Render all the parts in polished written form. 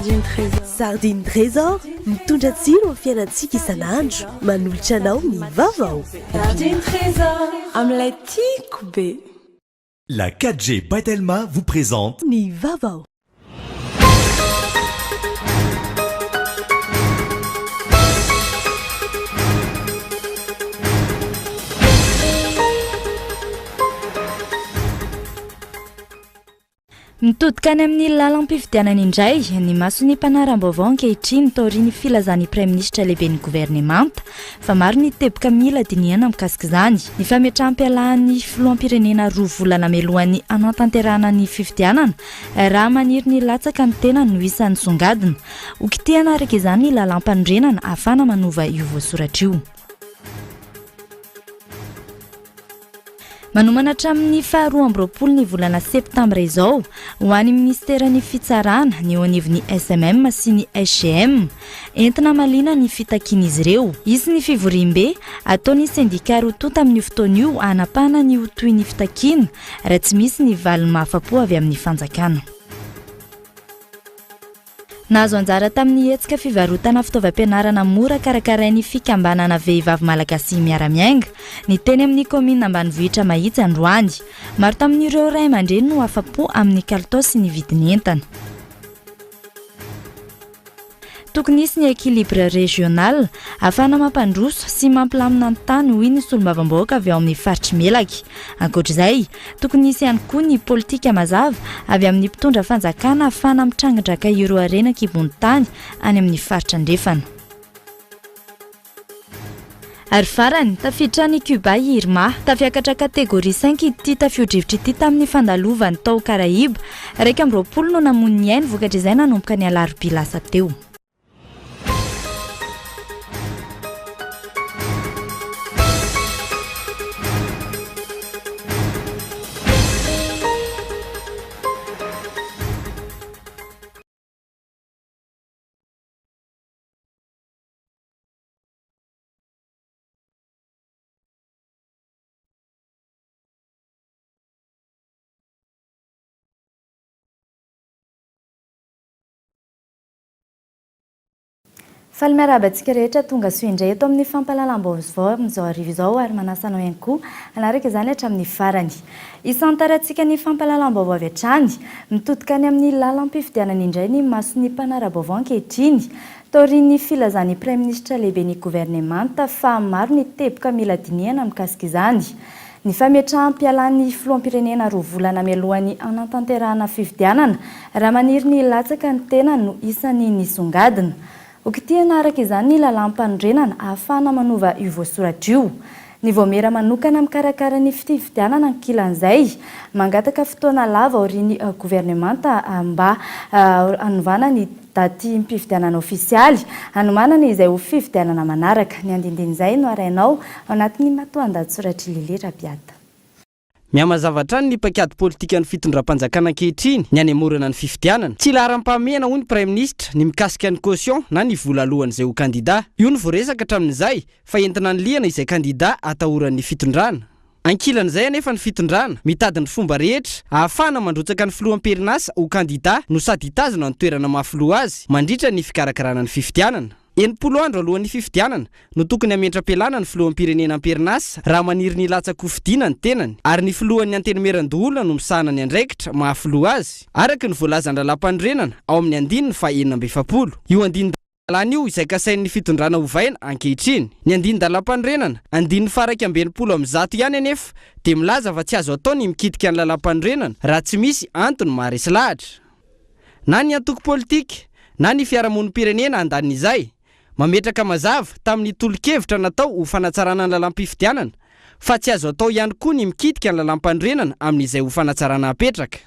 Sardine Trésor mitondra tsiro amin'ny fiainantsika isan'andro manolotra anao ny VAOVAO. Sardine Trésor amin'ilay tiako be. La 4G Batelma vous présente ny VAOVAO. Mitodika any amin'ny lalam-pifidianana indray ny masony mpanaram-baovao ankehitriny taoriany filazan'ny Prime Ministre lehibe ny gouvernemanta fa maro ny teboka mila diniana mikasika izany. Ny fametrahampialahan'ny filoham-pirenena roa volana melohan'ny anatanterahana ny fifidianana raha maniry ny latsaka ny tena no isan'ny songadina. Okitihana araka izany ny lalam-pandrenana ahafana manova io voasoratra io. Manomana hatramin'ny 12 ny volana septembre izao ho an'ny ministeran'ny fitsarana ny eo anivon'ny SMM sy ny SGM entina malina ny fitakiana izy ireo. Izy ny fivoriam-be ataon'ny sindika roa tonta amin'ny fotoana io hanapahana ny hotohin'ny fitakiana raha tsy misy ny valiny mahafapo avy amin'ny fanjakana. Nahazo anjara tamin'ny hetsika fivarotana fitaovam-pianarana mora karakarain'ny fikambanana vehivavy malagasy miara-miainga ny teny amin'ny komina ambanivohitra mahitsy androany. Maro tamin'ireo ray aman-dreny no afapo amin'ny kalitao sy ny vidin'entana. Tokony isy ny équilibre régional afana mampandroso sy mampilamina ny tany hoy ny solombavambahoaka avy ao amin'ny faritry Melaky. Ankoatr'izay, tokony isy ihany koa ny politika mazava avy amin'ny mpitondra fanjakana afana mitrangadraka ireo arenaka ibony tany any amin'ny faritra andrefana. Ary farany, tafiditra ny Cuba i Irma, tafiakatra kategoria 5 ity tafio-drivotra ity tamin'ny fandalovany tao Karaiba, 20 no namono ny ainy vokatra izay nanomboka ny alarobia lasa teo. Falmerabantsika rehetra tonga soa indray eto amin'ny fampahalalam-baovao amin'izao arivo izao ary manasanao ihany koa anaraka izany hatramin'ny farany. Isantarantsika ny fampahalalam-baovao avy hatrany mitodika any amin'ny lalam-pifidianana indray ny masony mpanara-baovao ankehitriny taorian'ny filazan'ny Prime Ministre lehibe ny gouvernemanta fa maro ny teboka mila diniana mikasika izany. Ny fametrahampialan'ny filoham-pirenena roa volana melohan'ny anatanterahana fifidianana raha maniry ny latsaka ny tena no isan'ny nisongadina. Okitihana araka izany ny lalam-pandrenana ahafana manova io voasoratra io. Ny voamera manokana mikarakara ny fifidianana ankilan'izay mangataka fotoana lava aorian'ny gouvernemanta mba hanovana ny daty mpifidianana ofisialy hanomanana izay ho fifidianana manaraka. Ny andindin'izay no arainao ao anatin'ny matoan-dahatsoratra Lily Rabiata. Mihamazavatra ny paikady politika ny fitondram-panjakana ankehitriny ny any amorana ny fifidianana. Tsy laharam-pahamehana hoy ny Prime Ministre ny mikasika ny caution na ny vola alohan'izay ho kandida. Io ny voaresaka hatramin'izay fa entina ny liana izay kandida atahoran'ny fitondrana. Ankilan'izay anefa ny fitondrana mitady ny fomba rehetra ahafana mandrotsaka ny filoham-perinasa ho kandida no sady hitazona ny toerana mahafiloha azy mandritra ny fikarakarana ny fifidianana. 70 andro alohan'ny fifidianana no tokony hametra-pialana ny filoham-pirenena am-perinasa raha maniry ny latsaka hofidiana ny tenany ary ny filohan'ny antenimeran-doholona no misahana ny andraikitra mahafiloha azy araka ny voalazany lalam-pandrenana ao amin'ny andininy fa 970. Io andininy dalana io izay kasain'ny fitondrana hovaina ankehitriny. Ny andininy dalam-pandrenana andininy faraka ambin'ny 100 ihany anefa dia milaza fa tsy azo atao ny mikitika ny lalam-pandrenana raha tsy misy antony maharesy lahatra. Na ny antoko politika na ny fiarahamonim-pirenena andanin'izay mametraka mazava tamin'ny tolo-kevitra natao ho fanatsarana ny lalam-pifidianana fa tsy azo atao ihany koa ny mikitika ny lalam-pandrenana amin'izay ho fanatsarana apetraka.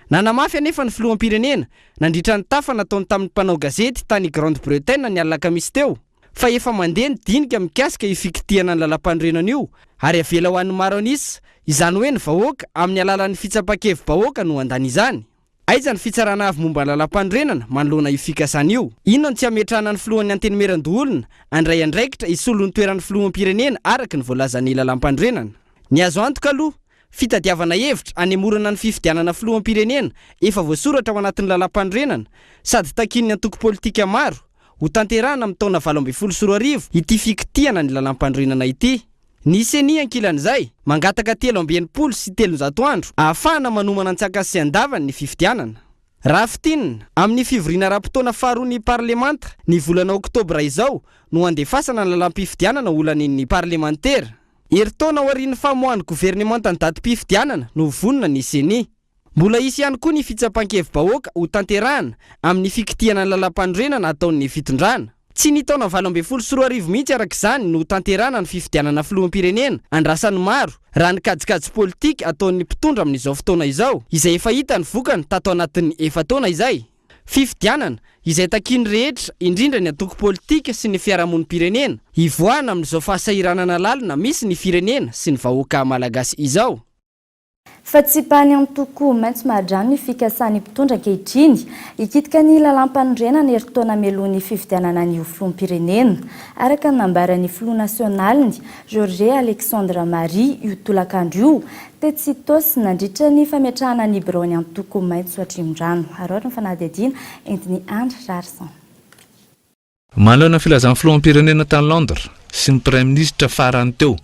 Nanamafy anefa ny filoham-pirenena nandritra ny tafa nataony tamin'ny mpanao gazety tany Grande-Bretagne ny alakamisy teo fa efa mandeha ny dinika mikasika ifikitihana ny lalam-pandrenana io ary avela ho an'ny maro anisa izany hoe ny vahoaka amin'ny alalan'ny fitsapakevim-bahoaka no andany izany. Aiza ny fitsarana avy momba lalam-pandrenana manoloana io fikasana io. Inona tsy hametrahana ny filohan'ny antenimeran-doholona andray andraikitra isolo ny toeran'ny filoham-pirenena araka ny voalazan'ny lalam-pandrenana. Ny azo antoka aloha fitadiavana hevitra anemorana ny fifidianana filoham-pirenena efa voasoratra ao anatin'ny lalam-pandrenana sady takin'ny antoko politika maro ho tanterahana amin'ny taona 2024 ity fikitiana ny lalam-pandrenana ity. Ny seni ankilan'izay mangataka 390 sy 300 andro ahafahana manomana an-tsaka sy andavany ny fifidianana. Raha fitinina amin'ny fivoriana rahampitona faharoa ny parlemantara ny volana oktobra izao no andefasana ny lalam-pifidianana olan'ny parlemantera. Herintaona aorian'ny famoahany governemanta ny datim-pifidianana no vonona ny seni. Mbola isy ihany koa ny fitsapan-kevi-bahoaka ho tanterahana amin'ny fikitiana ny lalam-pandrenana ataon'ny fitondrana. Tsy ny taona 2024 mihitsy arak'izany no tanterahana ny fifidianana filoham-pirenena andrasany maro raha ny kajikajy politika ataon'ny mpitondra amin'izao fotoana izao izay efa hita ny vokany tato anatin'ny efataona izay. Fifidianana izay takiany rehetra indrindra ny antoko politika sy ny fiarahamonim-pirenena hivoahana amin'izao fahasahiranana lalina misy ny firenena sy ny vahoaka malagasy izao. Fa tsy pany antoko maitso mahadrano ny fikasany mpitondra ankehitriny hikitika ny lalam-pandrenana herintaona melohan'ny fifidianana ny filoham-pirenena araka ny nambaran'ny filoha nasionaliny Georges Alexandre Marie io tolakandro tetsitosy nandritra ny fametrahana ny birao ny antoko maitso atrimondrano. Aroatra ny fanadihadiana entiny Andra Rarson. Manoloana filazan'ny filoham-pirenena tany Londres sy ny Prime Ministre farany teo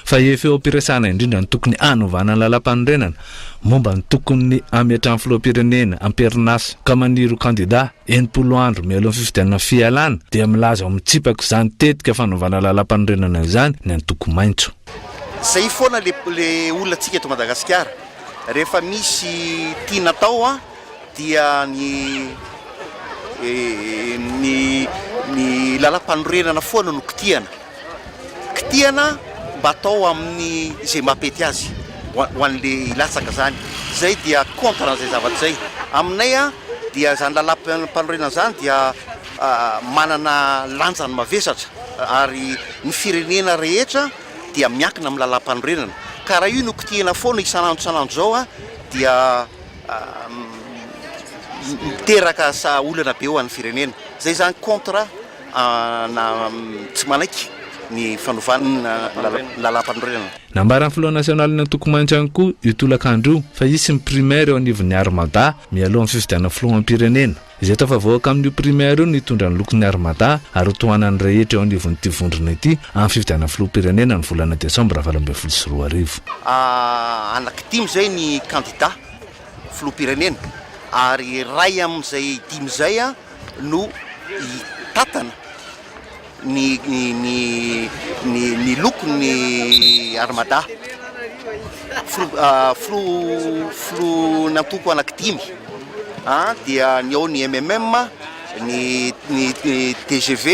fa efa eo ampiresana indrindra ny tokony hanovana ny lalam-pandrenana momba ny tokony ametrahany filoham-pirenena amperinasa ka maniry kandida 80 andro mialohan'ny fifidianana fialana dia milaza ao mitsipaka izany tetika fanovana lalam-pandrenana izany ny antoko maitso. Zay foana le olonantsika eto Madagasikara rehefa misy tiana tao dia ny lalam-pandrenana foana no kitihana mba atao amin'ny izay mampety azy ho an'le ilatsaka zany. Zay dia contre an'izay zavatra zay. Aminay dia zany lalam-pandrenana zany dia manana lanjany mavesatra ary ny firenena rehetra dia miankina amin'ny lalam-pandrenana. Ka raha io no kitihana foana isanandro zao dia miteraka sa olana be ho an'ny firenena. Zay zany contre na tsy manaiky ny fanovana lalam-pandrenana. Nambaran'ny filoha nasionaly antoko maitso ihany koa io tolakandro fa isy ny primaire eo anivon'ny Armada mialohan'ny fifidianana filoham-pirenena. Izay efa voaka amin'io primaire io nitondra ny lokon'ny Armada ary tohanany rehetra eo anivon'ity vondrona ity amin'ny fifidianana filoham-pirenena ny volana Desambra 2024. Anaky 5 zay ny kandida filoham-pirenena ary ray amin'izay 5 zay no hitatana ny lokon'ny Armada filoha nantoko anaky 5 dia ny ao ny MMM, ny TGV,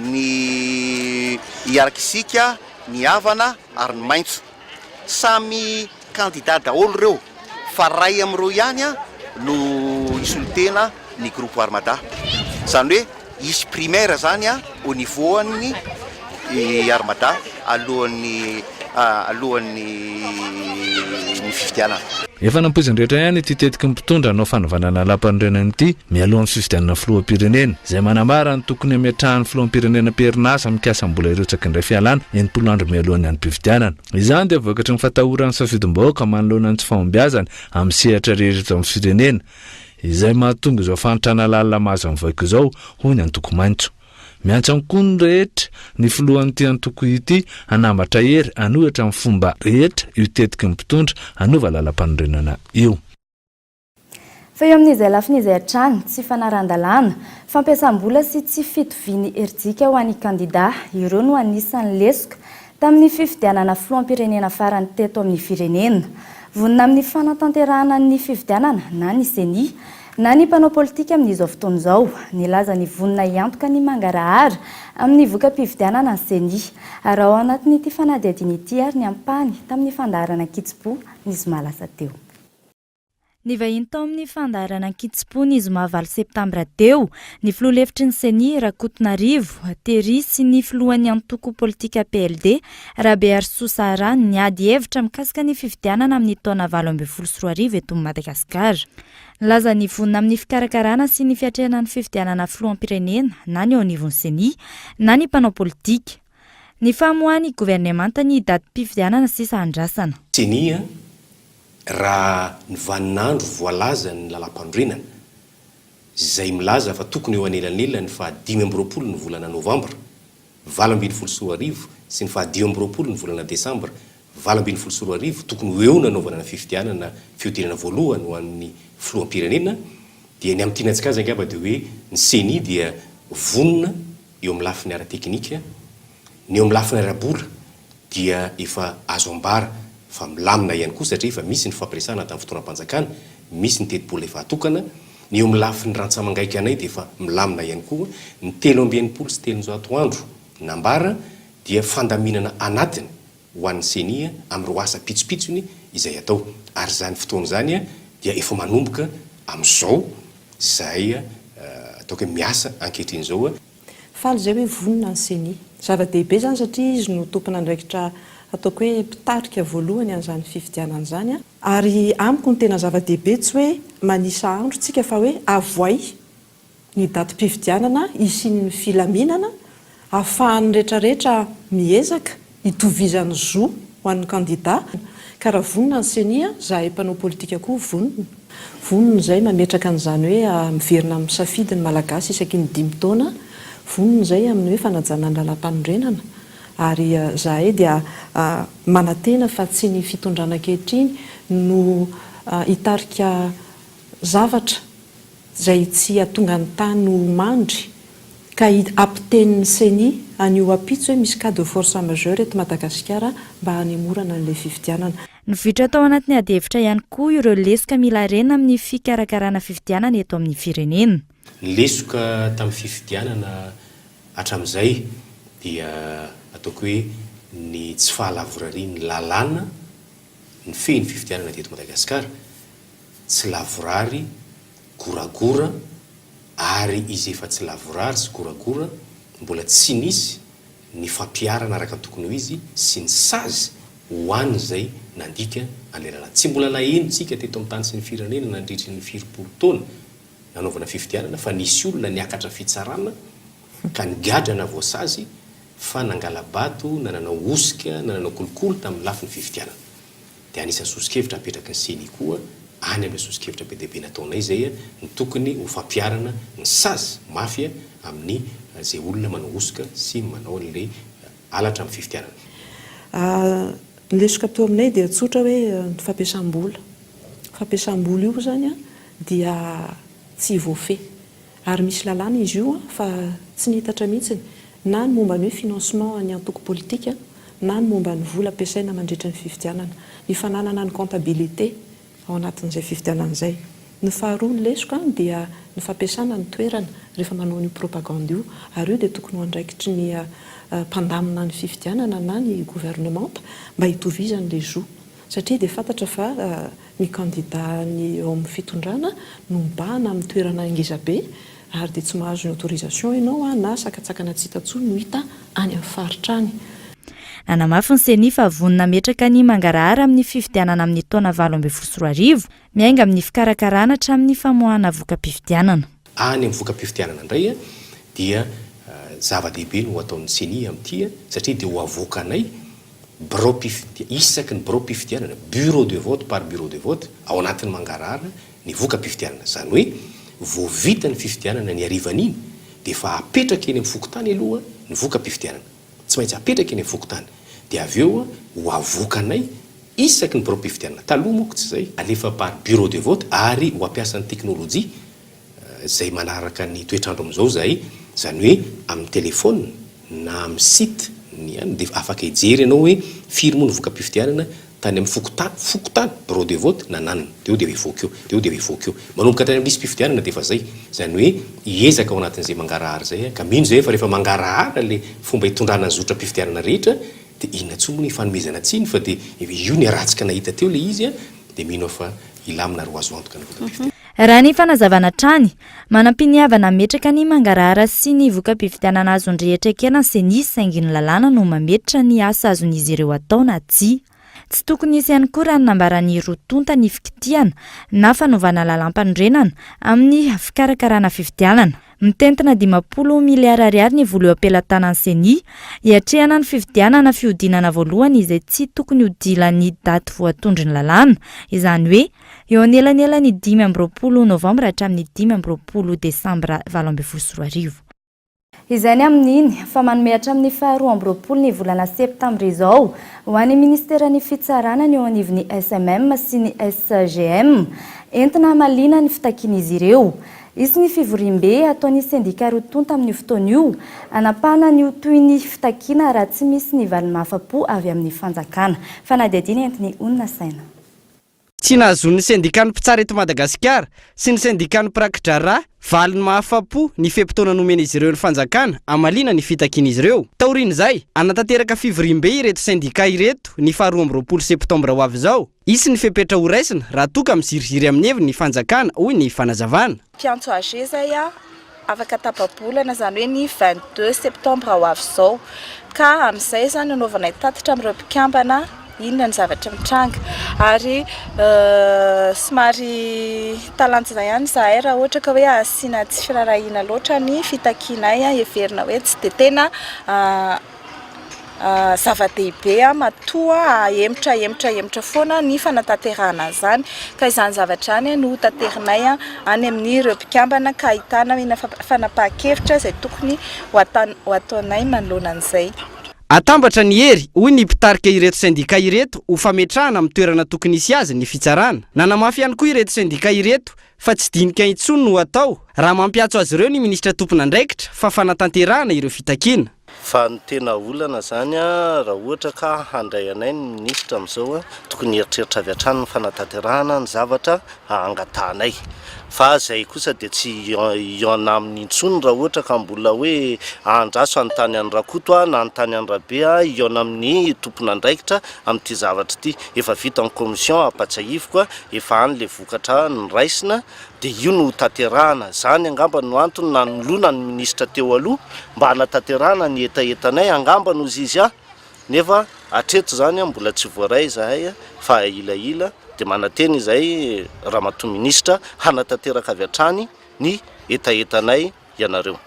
ny iaraka-isika, ny havana ary ny maitso. Samy kandida daholo reo fa ray amin'ireo ihany no isolitena ny groupe Armada. Zany hoe isy primaire zany au niveau an'ny Armada alohan'ny fifidianana. Efa nampoiziny rehetra ihany ity tetiky mpitondra anao fanovanana lalam-pandrenana ity mialohan'ny fifidianana filoham-pirenena izay manambara ny tokony ametrahany filoham-pirenena perinasa mikasa-mbola ireo tsakindray fialana 80 andro mialohan'ny any mpifidianana. Izany dia voakatry ny fatahoran'ny safidim-bahoaka manoloana ny tsy fahombiazana amin'ny sehatra rehetra amin'ny firenena izay mahatonga izao fanotrana lalina mahazo amin'ny vaiko izao hoy ny antoko maitso. Miantsana koa ny rehetra ny filohan'ity antoko ity hanambatra hery anohitra amin'ny fomba rehetra io tetiky ny mpitondra hanova lalam-pandrenana io. Fa eo amin'izay lafin'izay hatrany tsy fanaran-dalàna fampiasam-bola sy tsy fitoviany herijika ho an'ny kandida ireo no anisan'ny lesoka tamin'ny fifidianana filoham-pirenena farany teto amin'ny firenena. Vonina amin'ny fanatanterahana ny fifidianana na ny seni na ny mpanao politika amin'izao fotoana izao nilaza ny vonina hiantoka ny mangarahara amin'ny voka-pifidianana ny seni ary ao anatin'ity fanadihadiana ity ary ny ampany tamin'ny fandaharana Kitsipo ny zoma lasa teo. Ny vahiny tao amin'ny fandaharana Kitsipo ny zoma 9 septambra teo ny filoha lefitry ny seni Rakotonarivo Tery sy ny filohan'ny antoko politika PLD Rabear Sousara niady hevitra mikasika ny fifidianana amin'ny taona 2024 eto Madagasikara. Laza ny vonina amin'ny fikarakarana sy ny fiatrehana ny fifidianana filoham-pirenena na ny ao anivon'ny seni na ny mpanao politika. ny famoahany gouvernemanta ny datim-pifidianana sisa andrasana. Senia raha ny vaninandro voalaza ny lalam-pandrenana izay milaza fa tokony eo anelanelany fa 5 ny volana novambra 2024 sy ny fa 5 ny volana desambra 2024 tokony eo nanaovana na fifidianana fihodirana voalohany ho an'ny filoham-pirenena dia ny am'tianantsika azy angamba dia hoe ny seni dia vonona eo amin'ny lafiny ara-teknika ny eo amin'ny lafiny ara-bola dia efa azo ambara fa milamina ihany koa satria efa misy ny fampiresana tamin'ny fotoanam-panjakana misy ny teti-bola efa atokana ny eo amin'ny lafiny rantsamangaika anay dia efa milamina ihany koa ny 380 sy 300 andro nambara dia fandaminana anatiny ho an'ny senia amin'ny roa asa pitsopitsony izay atao ary zany fotoana zany dia efa manomboka amin'izao zay ataoko hoe miasa ankehitriny zao faly zay hoe vonona ny seni zava-dehibe zany satria izy no tompona andraikitra ataoko hoe mpitarika voalohany an'izany fifidianana zany ary amiko ny tena zava-dehibe tsy hoe manisa andro tsika fa hoe avoay ny datim-pifidianana isian'ny filaminana ahafahan'ny rehetrarehetra miezaka hitovizany zo ho an'ny kandida ka raha vonona ny senia zahay mpanao politika koa vonona zay mametraka an'izany hoe miverina amin'ny safidiny malagasy isaky ny 5 taona vonona zay amin'ny hoe fanajana ny lalam-panondrenana ary zahay dia manatena fa tsy ny fitondrana ankehitriny no hitarika zavatra zay tsy atonga ny tany ho mandry ka ampiteniny seni anio apitso hoe misy cas de force majeure eto Madagasikara mba hanemorana an'ilay fifidianana. Nivitra tao anatin'ny adihevitra ihany koa ireo lesoka mila rena amin'ny fikarakarana fifidianana eto amin'ny firenena. Ny lesoka tamin'ny fifidianana hatramin'izay dia ataoko hoe ny tsy fahalavorarian'ny lalàna ny fehiny fifidianana teto Madagasikara tsy lavorary goragora ary izy efa tsy lavorary sy goragora mbola tsy nisy ny fampiarana araka tokony ho izy sy ny sazy ho any zay nandika an'ilay lalàna tsy mbola nahenontsika teto amin'ny tany sy ny firenena nandritry ny 4 taona nanaovana fifidianana fa nisy olona niakatra fitsarana ka nigadrana voasazy fa nangala-bato nananao osika nananao kolokolo tamin'ny lafiny fifidianana dia anisan'ny sosikevitra apetraka ny seni koa any amin'ny sosikevitra be dehibe nataonay zay ny tokony ho fampiarana ny sazy mafia amin'ny zay olona manao osika sy manao an'ilay alatra amin'ny fifidianana. Ny lesoka teo aminay dia tsotra hoe ny fampiasam-bola io zany dia tsy voafe ary misy lalàna izy io fa tsy nihitatra mihitsy na ny momba ny hoe financement ny antoko politika na ny momba ny vola ampiasaina mandritra ny fifidianana ny fananana ny comptabilité ao anatin'izay fifidianana izay. Ny faharoa ny lesoka dia ny fampiasana ny toerana rehefa manao ny propagande io ary io dia tokony ho andraikitry ny mpandamina ny fifidianana na ny gouvernemanta mba hitovizan'ilay zo satria dia fantatra fa ny kandida ny eo amin'ny fitondrana no mibahana amin'ny toerana angezabe ary dia tsy mahazo ny autorisation ianao na sakatsakana tsy hita tsony no hita any amin'ny faritra any. Nanamafy ny seni fa vonona metraka ny mangarahara amin'ny fifidianana amin'ny taona 2024 miainga amin'ny fikarakarana hatramin'ny famoahana voka-pifidianana. Any amin'ny voka-pifidianana indray dia zava-dehibe no ataon'ny seni amin'ity satria dia ho avoakanay isaky ny bureau-pifidianana bureau de vote par bureau de vote ao anatin'ny mangarahara ny voka-pifidianana zany hoe voavita ny fifidianana ny arivan'iny dia efa apetraka eny amin'ny fokotany aloha ny voka-pifidianana tsy maintsy apetraka eny amin'ny fokotany dia avy eo ho avoakanay isaky ny bureau-pifidianana taloha moko tsy zay alefa par bureau de vote ary ho ampiasan'ny teknôlôjia zay manaraka ny toetrandro amin'izao zay zany hoe amin'ny telefona na amin'ny site dia afaka hijery ianao hoe firy moa ny voka-pifidianana tany amin'ny fokotany bureau de vote nananina dia eo ivoaka eo manomboka tany amin'ny lisy mpifidianana dia efa zay zany hoe hiezaka ao anatin'izay mangarahara zay ka mino zay fa rehefa mangarahara le fomba hitondrana ny zotra mpifidianana rehetra dia inona tsy moa ny fanomezana tsiny fa dia io ny aratsika nahita teo le izy dia mino fa ilamina ro azo antoka ny voka-pifidianana. Raha ny fanazavana trany manampiniavana metraka ny mangarahara sy ny voka-pifidianana azony rehetra ekena ny seni saingy ny lalàna no mametratra ny asa azon'izy ireo atao na tsia. Tsy tokony isy ihany koa raha nambaran'ny rotonta ny fikitiana na fanaovana lalam-pandrenana amin'ny fikarakarana fifidianana. Mitentina 50 miliara ariary ny vola eo am-pelatanan'ny CENI hiatrehana ny fifidianana fiodinana voalohany izay tsy tokony hodilan'ny daty voatondry ny lalàna, izany hoe eo anelanelany 20 novambra hatramin'ny 20 desambra 2024. Izany amin'iny fa manome hatramin'ny 12 ny volana septembre izao ho an'ny ministeran'ny fitsarana ny eo anivon'ny SMM sy ny SGM entina malina ny fitakian'izy ireo. Isy ny fivorim-be ataon'ny sendika rotonta amin'ny fotoana io anapahana ny toy ny fitakiana raha tsy misy ny valon'afa-po avy amin'ny fanjakana. Fanadihadiana entin'ny onona saina. Tsy nahazon'ny sendikan'ny mpitsara eto Madagasikara sy ny sendikan'ny prakidrara valiny mahafa-po ny feptaona nomen'izy ireo ny fanjakana amalina ny fitakian'izy ireo. Taorian'izay, anatanteraka fivorim-be ireto sendika ireto ny 12 septembre ho avy izao. Isy ny fepetra ho raisina raha toka miziriziry amin'ny heviny ny fanjakana hoy ny fanazavana. Mpiantso age zay afaka tapabolana zany hoe ny 22 septembre ho avy izao ka amin'izay zany anaovana tatitra amin'ireo mpikambana inona ny zavatra mitranga ary somary talanta zay ihany zahay raha ohatra ka hoe asiana tsy firarahina loatra ny fitakianay heverina hoe tsy dia tena zava-dehibe matoa emotra foana ny fanatanterahana zany ka izany zavatra any no tanterinay any amin'ireo mpikambana ka ahitana fanapahan-kevitra izay tokony ho ataonay manoloana an'izay. Atambatra ny hery hoy ny mpitarika ireto sendika ireto ho fametrahana amin'ny toerana tokony isy azy ny fitsarana. Nanamafy ihany koa ireto sendika ireto fa tsy dinika intsony no atao raha mampiatso azy ireo ny ministra tompon'andraikitra fa fanatanterahana ireo fitakiana. Fa ny tena olana zany raha ohatra ka handray anay ny ministra amin'izao tokony eritreritra avy hatrany ny fanatanterahana ny zavatra angatahanay. Fa zay kosa dia tsy iona amin'ny intsony raha ohatra ka mbola hoe andraso anontany any Rakoto na anontany any Rabe iona amin'ny tompon'andraikitra amin'ity zavatra ity. Efa vita ny komision apatsahivoko efa any le vokatra ny raisina dia io no tanterahana. Zany angamba no antony na nolona ny ministra teo aloha mba hanatanterahana ny etaetanay angamba no izy nefa atreto zany mbola tsy voaray zahay fa ilaila dia manateny izay ramatoa ministra hanatanteraka avy hatrany ny etaetanay ianareo.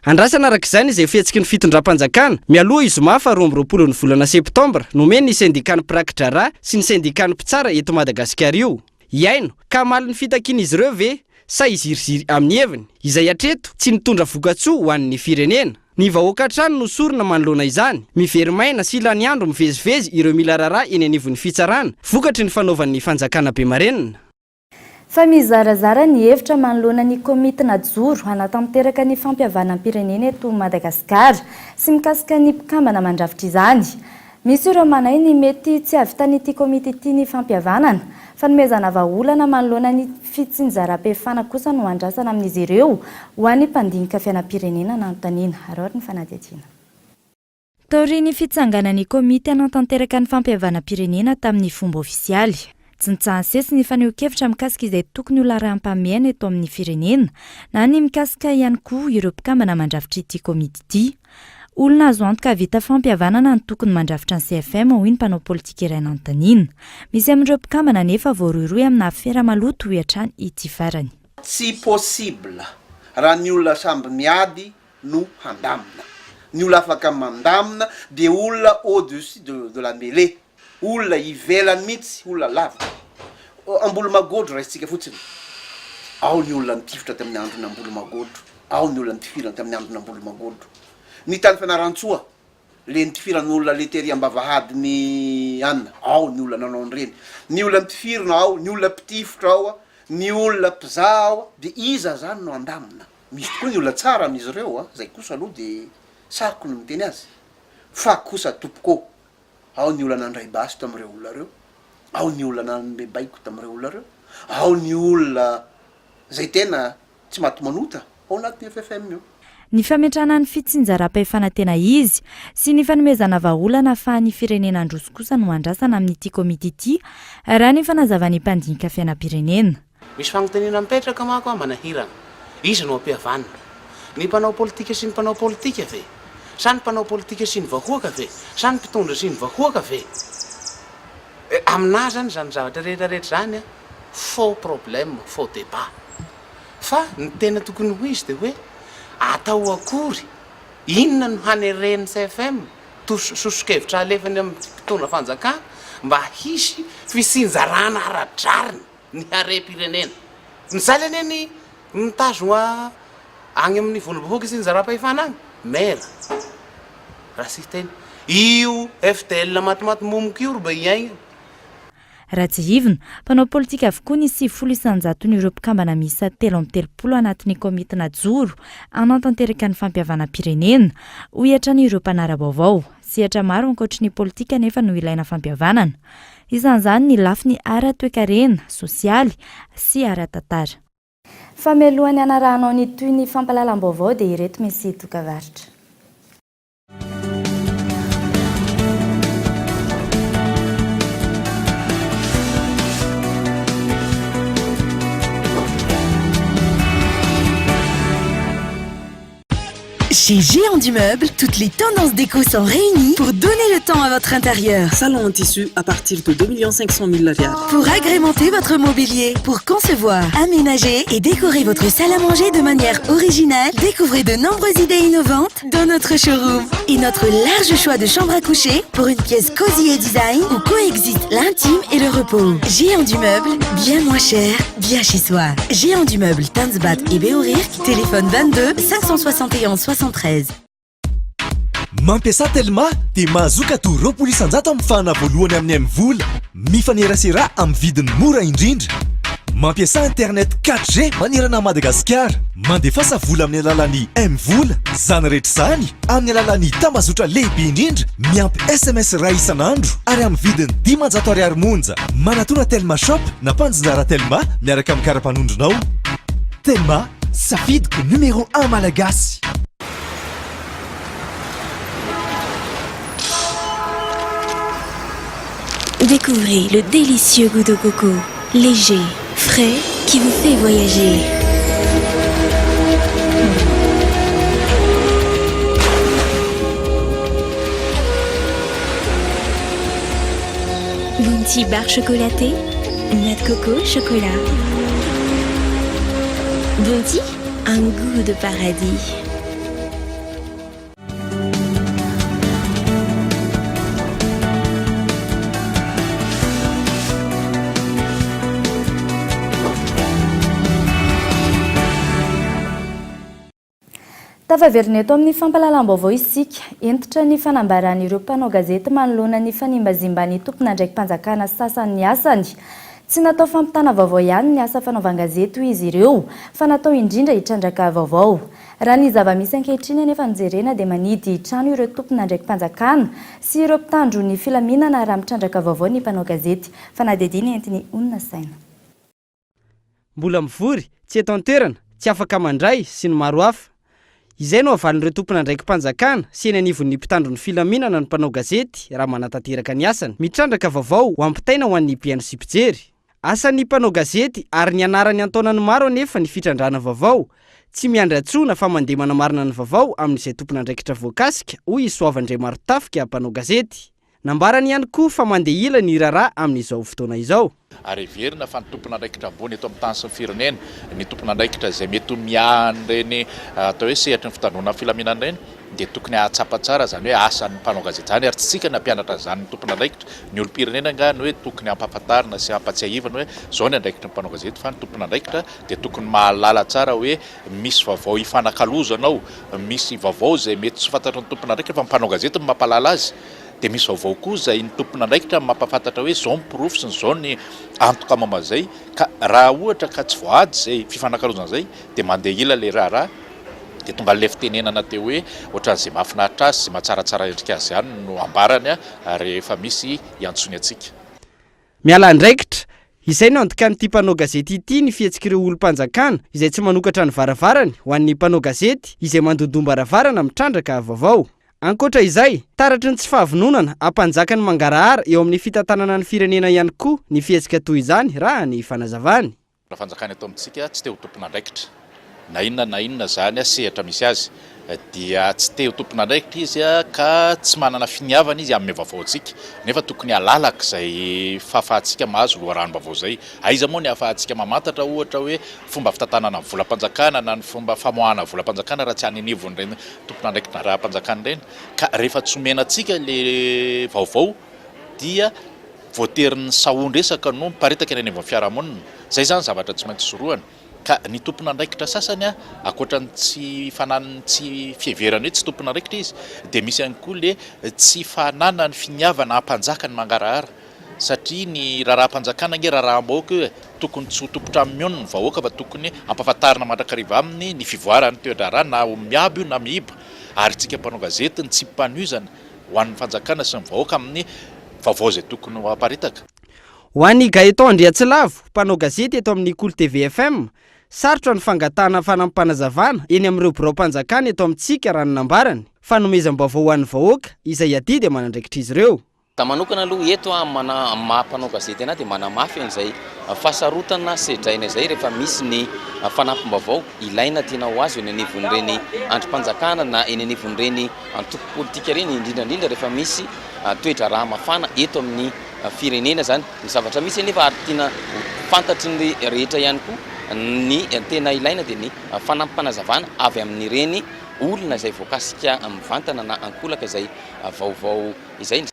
Andrasana arak'izany izay fihetsiky ny fitondram-panjakana mialoha izoma 12 ny volana septembre nomeny ny sendikan'ny prakidrara sy ny sendikan'ny mpitsara eto Madagasikara io. Iaino ka maly ny fitakian'izy ireo ve sa iziriziry amin'ny heviny izay atreto tsy nitondra vokatsoa ho an'ny firenena. Ny vahoaka hatrany no sorona manoloana izany, mivery maina sy ilany andro mivezivezy ireo mila raharaha eny anivon'ny fitsarana vokatry ny fanaovan'ny fanjakana be marenina. Fa mizarazara ny hevitra manoloana ny komity najoro hanatanteraka ny fampihavanam-pirenena eto Madagasikara sy mikasika ny mpikambana mandrafitra izany. Misy ireo manay ny mety tsy havitany ity komity ity ny fampihavanana fa nomezana vahaolana manoloana ny fitsinjaram-pehefana kosa no andrasana amin'izy ireo ho an'ny mpandinika fiainam-pirenena nanontaniana. Arao ny fanadihadiana. Taorian'ny fitsanganan'ny komity hanatanteraka ny fampihavanam-pirenena tamin'ny fomba ofisialy. Tsy nitsahansesy ny faneho-kevitra mikasika izay tokony ho laharaha-pahamehana eto amin'ny firenena na ny mikasika ihany koa ireo mpikambana mandrafitra ity komity ity. Olona azo antoka vita fampihavanana ny tokony mandrafitra ny CFM hoy ny mpanao politika iray nanontaniana. Misy amin'ireo mpikambana nefa voaroiroy amina afera maloto ho hatrany ity farany. Tsy possible raha ny olona samby miady no handamina. Ny olona afaka mandamina dia olona au-dessus de la mêlée. Olona ivelany mihitsy, olona lavitra. Ambolo-magodro raisitsika fotsiny. Ao ny olona nitifitra tamin'ny androny ambolo-magodro. Ao ny olona nitifirana tamin'ny androny ambolo-magodro. Ny tany fianaran-tsoa, le nitifirana olona le tery ambavahady ny anna. Ao ny olona nanao an'ireny. Ny olona nitifirana ao, ny olona mpitifitra ao, ny olona mpizaha ao, dia iza zany no andamina. Misy tokoa ny olona tsara amin'izy ireo, zay kosa aloha dia saroko no miteny azy. Fa kosa tompoko. Ao ny olona nandray basy tamin'ireo olona reo, ao ny olona nanome baiko tamin'ireo olona reo, ao ny olona zay tena tsy maty manota ao anatin'ny FFM io. Ny fametrahana ny fitsinjaram-pehefana tena izy sy ny fanomezana vahaolana fa ny firenena androso kosa no andrasana amin'ity komity ity raha ny fanazavany mpandinika fiainam-pirenena. Misy fanontaniana mipetraka mako manahirana. Iza no ampihavanana? Ny mpanao politika sy ny mpanao politika ve? Sa ny mpanao politika sy ny vahoaka ve? Sa ny mpitondra sy ny vahoaka ve? Aminah zany zany zavatra rehetrarehetra zany a faux problème faux débat fa ny tena tokony ho izy de hoe atao akory inona no hanereny CFM sosokevitra alefany amin'ny mpitondra fanjakana mba hisy fisinjarana ara-drariny ny harem-pirenena misaly aneny mitazona agny amin'ny volobohoky isinjaram-pahefana agny mera raha sy teny io FDL matimaty momoka io ro ba iaigna Ratsihivina, mpanao politika avokoa ny 700,000 mpikambana miisa 330 anatin'ny komitina joro anatanteraka ny fampihavana-pirenena ho iatran'ireo mpanara vaovao. Sehatra maro ankoatry ny politika nefa no ilaina fampihavanana. Isan'izany ny lafiny ara-toekarena, sosialy sy ara-tantara. Famelohan'ny anarahanao ny toy ny fampahalalam-baovao dia ireto misy tokavaritra. Chez Géant du Meuble, toutes les tendances déco sont réunies pour donner le temps à votre intérieur. Salon en tissu à partir de 2 500 000 $. Pour agrémenter votre mobilier, pour concevoir, aménager et décorer votre salle à manger de manière originale, découvrez de nombreuses idées innovantes dans notre showroom. Et notre large choix de chambres à coucher pour une pièce cosy et design où coexistent l'intime et le repos. Géant du Meuble, bien moins cher, bien chez soi. Géant du Meuble, Tanzbat et Béorirk, téléphone 22 571 73. Mampiasa Telma dia mahazoka toroapolo isanjato amin'ny fahana voalohany amin'ny M-vola mifanerasera amin'ny vidiny mora indrindra. Mampiasa internet 4G manerana à Madagascar. Mandefasa vola amin'ny alalan'ny M-vola, zany rehetra zany amin'ny alalan'ny tambazotra lehibe indrindra miampy SMS ray isanandro ary amin'ny vidiny 500 ariary monja. Manatona Telma Shop na mpanjinara Telma miaraka amin'ny karapanondronao. Telma, safidiko numéro 1 malagasy. Découvrez le délicieux goût de coco, léger, frais, qui vous fait voyager. Bounty bar chocolaté, noix de coco, chocolat. Bounty, un goût de paradis. Tafaverina eto amin'ny fampahalalam-baovao isika, entitra ny fanambaran'ireo mpanao gazety manoloana ny fanimbazimba ny tompon'andraiki-mpanjakana sasan'ny asany. Tsy natao fampitana vaovao ihany ny asa fanaovan-gazety ho izy ireo, fa natao indrindra hitrandraka vaovao. Raha ny zava-misy ankehitriny anefa nijerena dia manidy trano ireo tompon'andraiki-mpanjakana sy ireo mpitandro ny filaminana raha mitrandraka vaovao ny mpanao gazety. Fanadidiny entiny onona saina. Mbola mivory, tsy eto an-toerana, tsy afaka mandray sy ny maro hafa. Izay no avalin'ireo tompon'andraiki-mpanjakana sy eny anivon'ny mpitandro ny filaminana ny mpanao gazety raha manatanteraka ny asany mitrandraka vaovao ho ampitaina ho an'ny mpiaino sy mpijery. Asan'ny mpanao gazety ary ny anarany antaonany maro anefa ny fitrandrana vaovao, tsy miandrantsona fa mandeha manamarina ny vaovao amin'izay tompon'andraikitra voakasika hoy Soavandray Marotafika mpanao gazety. Nambarany ihany koa fa mandeha ila ny raharaha amin'izao fotoana izao. Ary verina fa ny tompon'andraikitra ambony eto amin'ny tany sy ny firenena, ny tompon'andraikitra izay mety miahany reny atao hoe sehatra ny fitandrona filaminana reny dia tokony ahatsapa tsara zany hoe asan'ny mpanao gazety zany ary tsika na mpianatra zany ny tompon'andraikitra ny olo-pirenena ngany hoe tokony ampahafantarina sy ampatsiahivana hoe zao ny andraikitra ny mpanao gazety fa ny tompon'andraikitra dia tokony mahalala tsara hoe misy vaovao ifanakalozanao, misy vaovao izay mety tsy fantatry ny tompon'andraikitra fa mpanao gazety ny mampalala azy. Dia misy vaovao koa izay ny tompon'andraikitra mampafantatra hoe zao ny porofo sy zao ny antoka mamazay ka raha ohatra ka tsy voady izay fifanakalozana izay dia mandeha ila le raharaha dia tonga le fitenenana teo hoe ohatran'izay mahafinaritra azy sy mahatsaratsara endrika azy ihany no ambarany rehefa misy iantsony atsika. Miala andraikitra, izay no antoka amin'ity mpanao gazety ity ny fihetsik'ireo olom-panjakana izay tsy manokatra ny varavarany ho an'ny mpanao gazety izay mandodom-baravarana mitrandraka vaovao. Ankoatra izay, taratry ny tsy fahavononana ampanjaka ny mangarahara eo amin'ny fitantanana ny firenena ihany koa ny fihetsika toy izany raha ny fanazavany. Raha fanjakana eto amintsika tsy te ho tompon'andraikitra. Na inona zany sehatra misy azy. dia tsy te ho tompona andraikitra izy ka tsy manana finiavana izy amin'ny vaovaontsika nefa tokony alalaka izay fahafahantsika mahazo loharanom-bavao zay aiza moa ny ahafahantsika mamantatra ohatra hoe fomba fitantanana ny volam-panjakana na ny fomba famoahana volam-panjakana raha tsy hanenivony ireny tompona andraikitra raha-mpanjakana ireny ka rehefa tsomenantsika le vaovao dia voaterin'ny sahondresaka no miparitaka eny anivon'ny fiarahamonina zay zany zavatra tsy maintsy soroana ka ny tompona andraikitra sasany akoatran'ny tsy fananany tsy fieverany hoe tsy tompona andraikitra izy dia misy ihany koa le tsy fanana ny finiavana hampanjaka ny mangarahara satria ny raha-mpanjakana nge raha-mbahoaka io tokony tsy ho tompotra amin'ny mionona ny vahoaka fa tokony ampahafantarina mandrakariva aminy ny fivoarany toedrara na miabo io na miiba ary tsika mpanao gazety ny tsy mpanozana ho an'ny fanjakana sy ny vahoaka amin'ny vaovao zay tokony ho aparitaka. Ho an'ny Gaëtan Andriatsilavo, mpanao gazety eto amin'ny Kolo TV FM, sarotra ny fangatana fanampanazavana eny amin'ireo birao-mpanjakana eto amintsika raha ny nambarany fanomezam-baovao ho an'ny vahoaka izay aty dia manandraikitra izy ireo. Manokana aloha eto mampanao gazety ana dia manamafy an'izay fasarotana sedraina izay rehefa misy ny fanampim-baovao ilaina tena ho azy eny anivon'ireny androm-panjakana na eny anivon'ireny antoko politika ireny indrindrandrindra rehefa misy toetra raha mafana eto amin'ny firenena zany ny zavatra misy nefa ary tiana fantatry ny rehetra ihany koa ny tena ilaina dia ny fanampanazavana avy amin'ireny olona izay voakasika mivantana na ankolaka izay vaovao izay.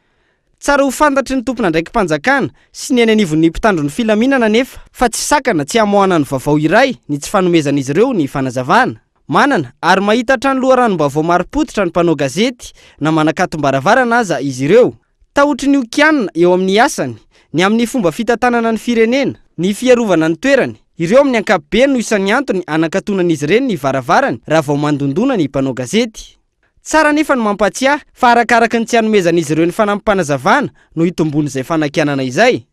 Tsara ho fantatry ny tompona andraikim-panjakana sy ny anivon'ny mpitandron'ny filaminana nefa fa tsy sakana tsy hamoahana ny vaovao iray ny tsy fanomezana izy ireo ny fanazavana. Manana ary mahita hatrany loharanom-baovao mari-potitra ny mpanao gazety na manakatom-baravarana aza izy ireo. Tahotry ny okianina eo amin'ny asany, ny amin'ny fomba fitantanana ny firenena, ny fiarovana ny toerany, ireo amin'ny ankapobeny no isan'ny antony anakatonan'izy ireny ny varavarany raha vao mandondona ny mpanao gazety. Tsara nefa ny mampatsiahy fa arakaraka ny tsy hanomezan'izy ireo ny fanampanazavana no hitombony izay fanakianana izay.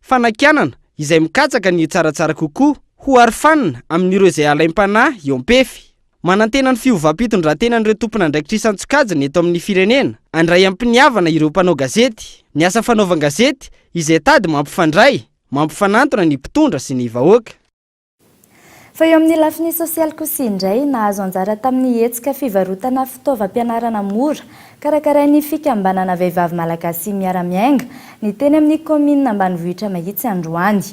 Fanakianana izay mikatsaka ny tsaratsara kokoa ho arifanina amin'ireo izay alaim-panahy eo ampefy. Manantena ny fiovam-pitondran-tenan'ireo tompona andraikitra isan-tsokajiny eto amin'ny firenena, andray ampiniavana ireo mpanao gazety. Ny asa fanaovan-gazety izay tady mampifandray, mampifanantona ny mpitondra sy ny vahoaka. Fa eo amin'ny lafiny sosialy kosa indray nahazo anjara tamin'ny hetsika fivarotana fitaovam-pianarana mora karakarain'ny fikambanana vehivavy malagasy miara-miainga ny teny amin'ny komina ambanivohitra mahitsy androany.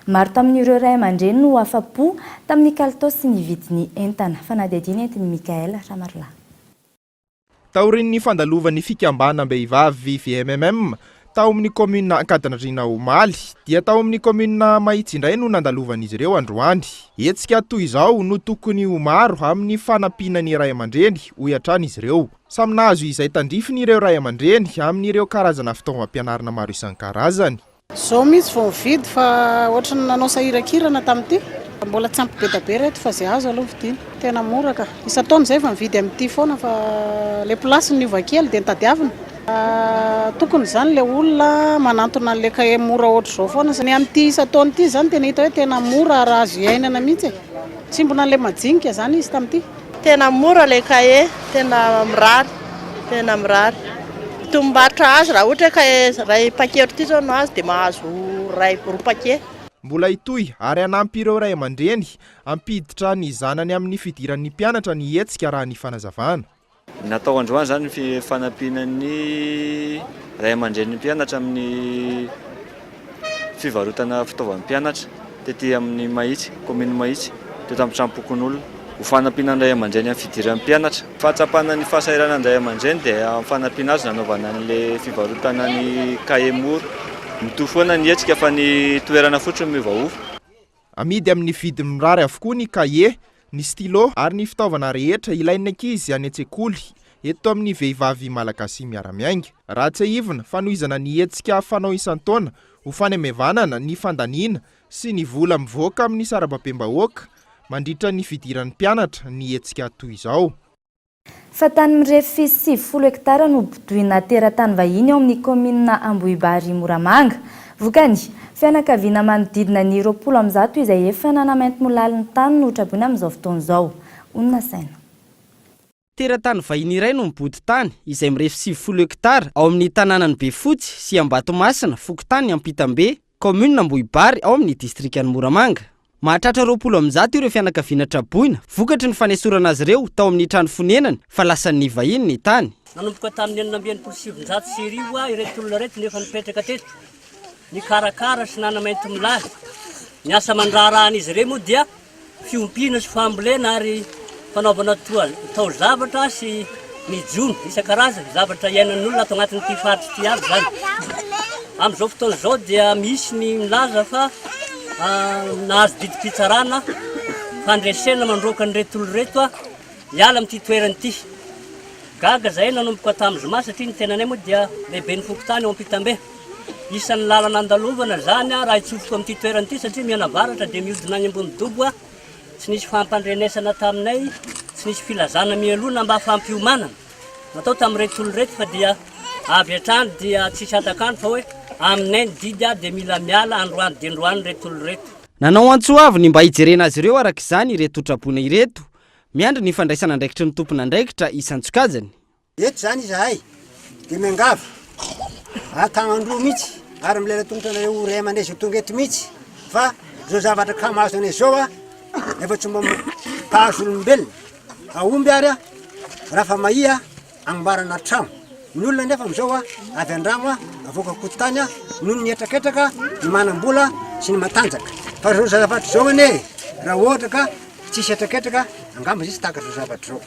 Maro tamin'ireo ray aman-dreny no afa-po tamin'ny kalitao sy ny vidiny entana. Fanadihadiana entiny Mikaela Ramarla. Taorin'ny fandalovan'ny fikambanam-behivavy VMMM tao amin'ny komina Ankadinadriana Omaly dia tao amin'ny komina Mahitsy indray no nandalovan'izy ireo androany. Hetsika toy izao no tokony ho maro amin'ny fanampinan'ny ray aman-dreny ho iatrany izy ireo. Samy nahazo izay tandrifin'ireo ray aman-dreny amin'ireo karazana fitaovam-pianarana maro isan-karazany. Zao mihitsy vao mividy fa ohatra ny nanao sahirakirana tamin'ity mbola tsy ampy be da be reto fa zay azo aloha vidiana tena mora ka isan-taona zay fa mividy amin'ity foana fa le plasy niova kely dia nitadiavina. Tokony zany le olona manantona le kahe mora ohatra zao foana ny amin'ity isan-taona ity zany tena hita hoe tena mora raha azo iainana mihitsy tsy mbona le majinika zany izy tamin'ity. Tena mora le kahe tena mirary tumbatrà azy raha ohatra ka ray paquet ity zao no azy dia mahazo ray roa paquet. Mbola itoy ary anampy ireo ray aman-dreny ampiditra ny zanany amin'ny fidiran'ny mpianatra ny hetsika raha ny fanazavana. Natao androany zany ny fanampinan'ny ray aman-dren'ny mpianatra amin'ny fivarotana fitaovan'ny mpianatra tety amin'ny Mahitsy, komina Mahitsy, teto amin'ny Trampokon'olona. Ho fanampinan'ny ray aman-dreny amin'ny fidiran'ny mpianatra. Fahatsapana ny fahasahiranan'ny ray aman-dreny dia fanampina azy nanaovana an'ilay fivarotana ny kahe mora. Mitovy foana ny hetsika fa ny toerana fotsiny miovaova. Amidy amin'ny vidiny mirary avokoa ny kahe, ny stylo ary ny fitaovana rehetra ilain'ny ankizy any an-tsekoly eto amin'ny vehivavy malagasy miara-miainga. Raha tsy ahivina fanohizana ny hetsika fanao isan-taona ho fanemevanana ny fandaniana sy ny vola mivoaka amin'ny sarababem-bahoaka mandritra ny fidiran'ny mpianatra ny hetsika toy izao. Fa tany mirefy 70 hektara no bodoina teratany vahiny ao amin'ny komina Ambohibary Moramanga. Vokany fianakaviana manodidina ny 20 izay efa nanamainty molaliny tany no traboina amin'izao fotoana izao. Onona saina. Teratany vahiny iray no mibody tany izay mirefy 70 hektara ao amin'ny tanànany Befotsy sy Ambatomasina, Fokontany, Ampitambe, komina Ambohibary ao amin'ny distrikan'ny Moramanga. Mahatratra 20 ireo fianakaviana traboina vokatry ny fanesorana azy ireo tao amin'ny trano fonenany fa lasa ny vahiny ny tany. Nanomboka tamin'ny 1970 sy arivo ireto olona reto nefa nipetraka teto nikarakara sy nanamainty milahy. Ny asa mandrarahana izy ireo moa dia fiompiana sy fambolena ary fanaovana tao zavatra sy mijono isan-karazany zavatra iainan'olona ato anatin'ity faritra ity avy zany. Amin'izao fotoana izao dia misy ny milaza fa nahazo didim-pitsarana fandresena mandroaka ny reto olona reto hiala amin'ity toerana ity. Gaga zay nanomboka tamin'ny zoma satria ny tenanay moa dia lehibe ny fokotany eo ampitambe. Isan'ny lalana andalovana zany raha itsofoko amin'ity toerana ity satria mianavaratra dia mihodina any ambony dobo tsy nisy fampandrenesana taminay, tsy nisy filazana mielona mba fampiomanana. Natao tamin'ireto olona reto fa dia avy hatrany dia tsisy atakany fa hoe aminay ny didy dia mila miala androany dia androany reto olona reto. Nanao antsoavy mba hijerena azy ireo araka izany ireto traboina ireto. Miandry ny fandraisana andraikitry ny tompona andraikitra isan-tsokajany. Eto zany izahay dia miangava atagnandroa mihitsy ary milera tongotra anareo ray aman-dreny zao tonga eto mihitsy fa zao zavatra kamaso anay zao efa tsy mba mpahazo olombelona aomby ary raha fa mahia agnambarana trano. Ny olona nefa amin'izao avy an-drano avoaka kototany noho ny etraketraka ny manam-bola sy ny matanjaka. Fa zao zavatra zao ane raha ohatra ka tsisy etraketraka angamba zay tsy takatra zavatra zao.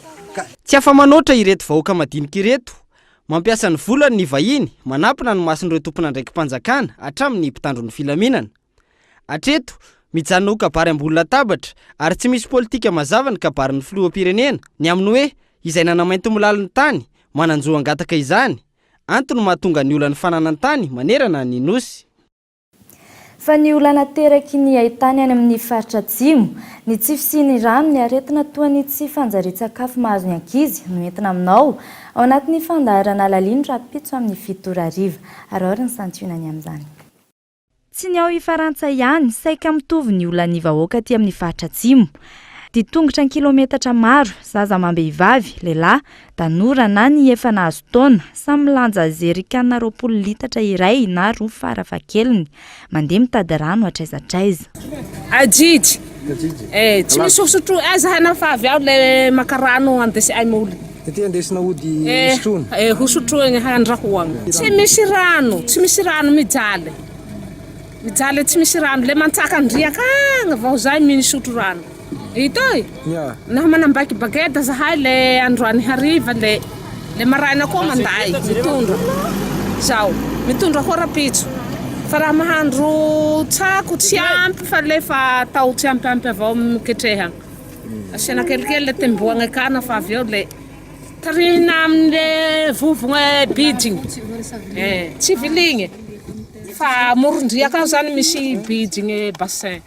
Tsy afa-manoatra ireto vahoaka madinika ireto. Mampiasa ny volany ny vahiny, manampina ny mason'ireo tompona andraiki-panjakana hatramin'ny mpitandron'ny filaminana. Hatreto, mijanona ho kabary ambony latabatra ary tsy misy politika mazava ny kabarin'ny filoham-pirenena. Ny aminy hoe izay nanamainty milaliny tany, mananjo angataka izany. Antony mahatonga ny olana fananany tany manerana ny nosy. Fa ny olana teraky ny ahitany any amin'ny faritra atsimo, ny tsy fisiany rano ny aretina toa ny tsy fanjari-tsakafo mahazo ny ankizy no entina aminao ao anatin'ny fandaharana lalino rapitso amin'ny 7 ariva. Arao ny santionany amin'izany. Tsy ny ao ifarantsay ihany, saika mitovy ny olany vahoaka aty amin'ny faritra atsimo. Ditongotra ny kilometatra maro, zaza amam-behivavy, lehilahy, tanora na ny efa nahazo taona, samy lanja zerikanina 20 litatra iray na 2 farafahakeliny, mandeha mitady rano atraiza-traiza. Ajiji. Tsy misy sotro zahay fa avy ao le maka rano andesy molo. Ity andesina ody sotroina. Hosotroina handrahoagna. Tsy misy rano mijaly. Mijaly tsy misy rano, le mantsaka andriaka agny vao zay misotro rano. Itoy. Na manambaky bageda zahay le androany hariva le maraina koa manday mitondra. Zao, mitondra koa rapitso. Fa raha mahandro tsako tsy ampy fa le fa tao tsy ampy avao miketrehagna. Asiana kelikely le temboagna akana fa avy eo le tarihina amin'ny vovogna bidjing. Tsy viligny. Fa morondriaka zany misy bidjing bassin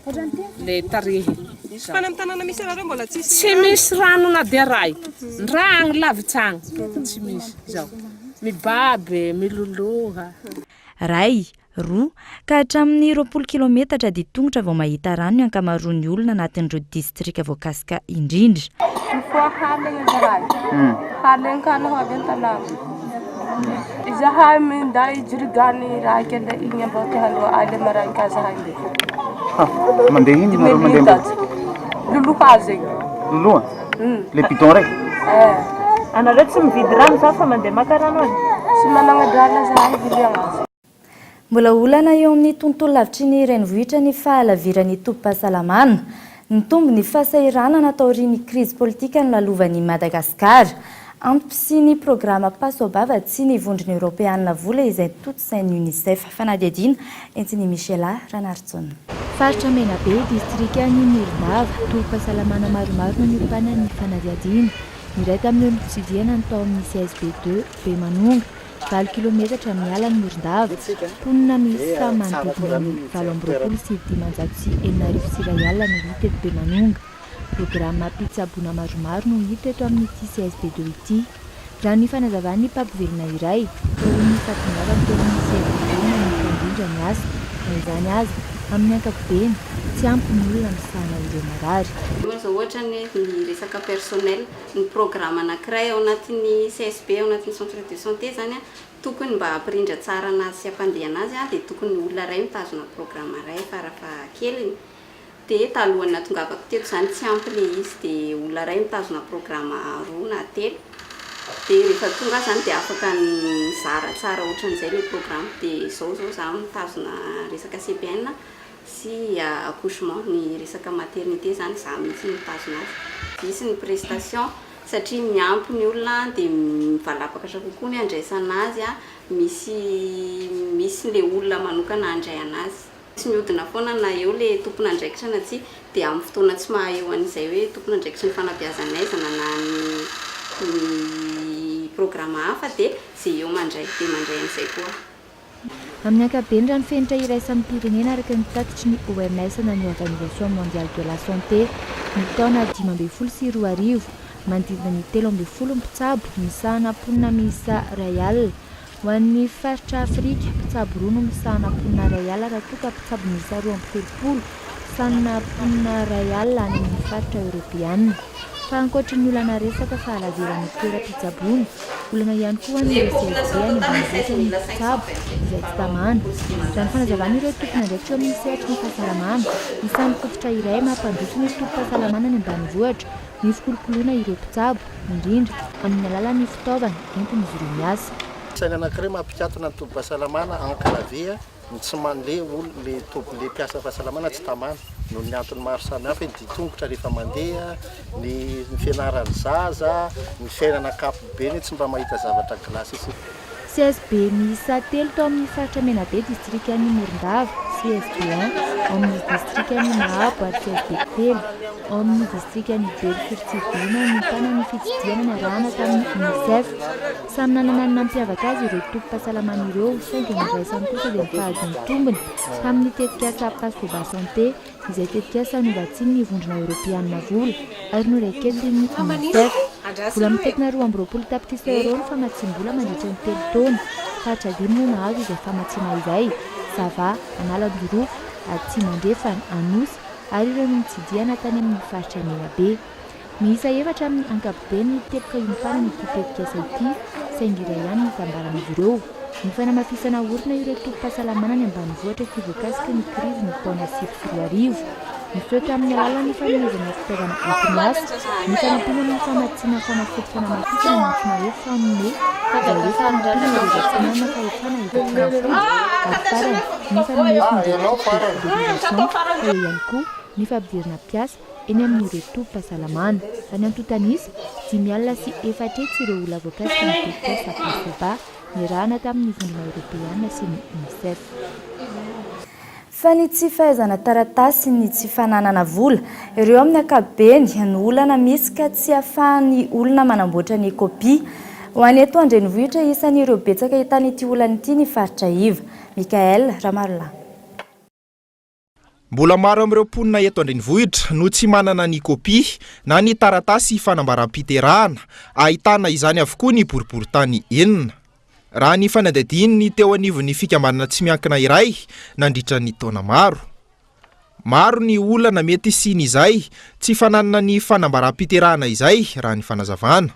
le tarihy. Tsy misy rano na dia ray. Ndragno lavitsagna. Tsy misy zao. Mibaby, miloloha. Ray, roa, ka hatramin'ny 20 kilometatra ditongotra vao mahita rano ny ankamaroan'ny olona anatin'ireo distrika voakasika indrindra. Zahay minday jirigany raha kenda igny ambao te handro ale maranka zahay mandeha iny mandeha luluha zegny luluha le bidon raiky anareo tsy mividy rano za fa mandeha maka rano any tsy managna drala zahay viliagna. Mbola olana eo amin'ny tontolo lavitry ny renivohitra ny fahalaviran'ny tompo-pahasalamana. Ny tombo ny fahasahiranana taorian'ny krizy politika no lalovan'i Madagasikara. Ampy sy ny programa Pasobava tsy ny vondrony Europeanina vola izay totsain'ny UNICEF. Fanadihadiana entiny Michela Ranartson. Faritra Menabe, distrika ny Mirdava, tompo-pahasalamana maromaro no niopana ny fanadihadiana. Ny iray tamin'ny olon-tsidihana ny tao amin'ny CSB2 Bemanonga, 4 kilometatra miala ny Mirdava, ponina misy sa manodidina ny 720 sy 4,9 no hita eto Bemanonga. Programa pitsaboana maromaro no hita eto amin'ity CSB2 ity. Raha ny fanazavan'ny mpampivelona iray, ny fahatongavan'ny tena ny CSB2 na ny fandrindra ny asa, na izany azy amin'ny ankapobeny tsy ampy ny olona misahana ireo marary. Ohatra ny resaka personnel, ny programa anankiray ao anatin'ny CSB, ao anatin'ny centre de santé zany tokony mba hampirindra tsara anazy sy hampandehana azy dia tokony olona iray mitazona programa iray farafahakeliny. dia talohany natongavako teto zany tsy ampy le izy dia olona ray mitazona programa 2 na 3 dia rehefa tonga zany dia afaka nizara tsara ohatran'izay le programa dia zao za mitazona resaka CPN sy accouchement ny resaka maternité zany za mihitsy mitazona azy misy ny prestation satria miampy ny olona dia mivalapaka kokoa ny andraisana azy misy le olona manokana andray anazy tsy mihodina foana na eo le tompona andraikitra na tsy dia amin'ny fotoana tsy mahaeo an'izay hoe tompona andraikitra ny fanabeazan'aizana na ny programa hafa dia zay eo mandray an'izay koa. Amin'ny ankapobeny raha ny fenitra iraisan'ny pirenena araka ny tatitry ny OMS na ny Organisation Mondiale de la Santé ny taona 2012 manodidina ny 13 mpitsabo misahana ponina miisa ray alina ho an'ny faritra Afrika mpitsabo roa no misahana ponina ray alina raha toa ka mpitsabo miisa 23 sanana ponina ray alina any amin'ny faritra Europeanina. Fa ankoatra ny olana resaka fahalaveran'ny toeram-pitsaboana, olana ihany koa ny CSB any mbanjety ny mpitsabo izay tsy tamana. Raha ny fanazavana ireo tompona ndraikitra amin'ny sehatra ny fahasalamana, isan'ny fototra iray mampandroso ny tompo-pahasalamana any ambanivohitra ny fikolokoloana ireo mpitsabo indrindra amin'ny alalan'ny fitaovana entin'izy ireo miasa. Saina anankiray mampikatona ny tompo-pahasalamana anklavea ny tsy manle le mpiasa fahasalamana tsy tamana noho ny antony maro samihafa ny ditongotra rehefa mandeha ny fianaran'ny zaza ny fiainana ankapobeny tsy mba mahita zavatra kilasy isy. CSB miisa 3 tao amin'ny faritra Menabe distrikan'ny Morondava, CSB1 amin'ny distrikan'ny Mahabo ary CSB 3 amin'ny distrikan'ny Belfirtsidina ny tanany fitsidiana ny arahana tamin'ny UNICEF. Samy nanana ny nampiavaka azy ireo tompo-pahasalamana ireo saingy ny raisany kosa dia nifahazo ny tombony tamin'ny tetikasa Passe de Santé izay tetikasa novatsiny ny vondrona Europeanina vola ary noraiketiny UNICEF. Vola mitetina 20 tapitrisa euro ny famatsim-bola mandritra ny 3 taona faritra 5 no nahazo izay famatsiana izay. Sava, Analabiro, Atsimandrefa, Anosy ary ireo nitsidiana tany amin'ny faritra Menabe. Miisa 4 amin'ny ankapobeny teboka inompana ny tetikasa ity saingy iray ihany nitambaran'izy ireo. Ny fanamafisana orona ireo tompo-pahasalamana ny ambanivohitra fivoakasika ny krizy ny taona 2010. Misotra amin'ny alalan'ny fanomezana fitaovana antinasa, ny fanampiana ny famatsiana fanafody fanamafisana ny antsoina hoe famone, izay hoe fanampiana ireo vaksimanana fahefana ireo fanafody ary farany ny fanomezana ireo fidélisation eo ihany koa ny fampidirana mpiasa eny amin'ireo tompo-pahasalamana. Raha ny antotanisa 5,4 ireo olona voakasika ny tetikasa Passe ny rahana tamin'ny vondrona Europeanina sy ny UNICEF. Fa ny tsy fahaizana taratasy ny tsy fananana vola ireo amin'ny ankapobeny ny olana misy ka tsy ahafahan'ny olona manamboatra ny kopia. Ho any eto andrenivohitra isan'ireo betsaka hitan'ity olana ity ny faritra Iva. Mikael Ramarla. Mbola maro amin'ireo mponina eto andrenivohitra no tsy manana ny kopia na ny taratasy fanambaram-piterahana, ahitana izany avokoa ny boriboritany enina. Raha ny fanadadiny teo anivon'ny fikambanana tsy miankina iray nandritra ny taona maro. Maro ny olana mety sin'izay tsy fananana ny fanambaram-piterahana izay raha ny fanazavana.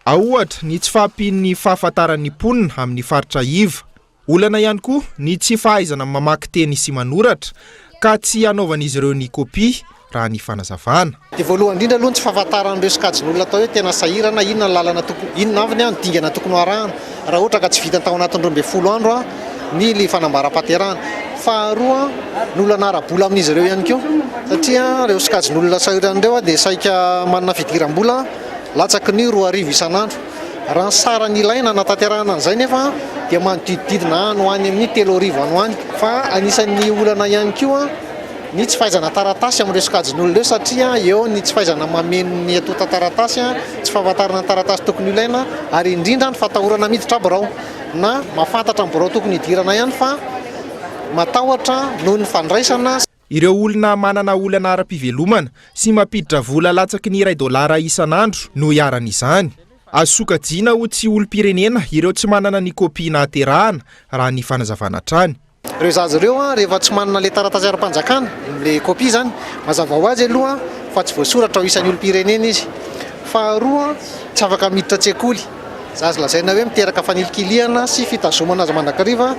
Ahoatra ny tsy fahampian'ny fahafantaran'ny mponina amin'ny faritra Iva. Olana ihany koa ny tsy fahaizana mamaky teny sy manoratra ka tsy anaovan'izy ireo ny kopia raha ny fanazavana. Dia voalohany indrindra aloha ny tsy fahafantaran'ireo sokajin'olona atao hoe tena sahirana inona ny lalana tokony inona avy ny dingana tokony arahana raha ohatra ka tsy vita tao anatin'ny 12 andro ny le fanambaram-pahaterahana. Faharoa ny olana ara-bola amin'izy ireo ihany koa satria ireo sokajin'olona sahiran'ireo dia saika manana fidiram-bola latsaky ny 2,000 isan'andro. Raha ny sara ny ilaina natanterahana an'izay nefa dia manodidididina any ho any amin'ny 3,000 any ho any. Fa anisan'ny olana ihany koa ny tsy fahaizana taratasy amin'ireo sokajin'olona ireo satria eo ny tsy fahaizana mameno ny atota taratasy tsy fahafantarana taratasy tokony ilaina ary indrindra ny fatahorana miditra borao na mahafantatra borao tokony hidirana ihany fa matahotra noho ny fandraisana. Ireo olona manana olana ara-pivelomana sy mampiditra vola latsaky ny $1 isan'andro no iaran'izany. Azo sokajiana ho tsy olom-pirenena ireo tsy manana ny kopia nahaterahana raha ny fanazavana trany. Ireo zaza ireo rehefa tsy manana le taratasy ara-panjakana le kopia zany mazava ho azy aloha fa tsy voasoratra ho isan'ny olom-pirenena izy. Faharoa tsy afaka miditra tsekoly. Zaza lazaina hoe miteraka fanilikiliana sy fitazomana azy mandrakariva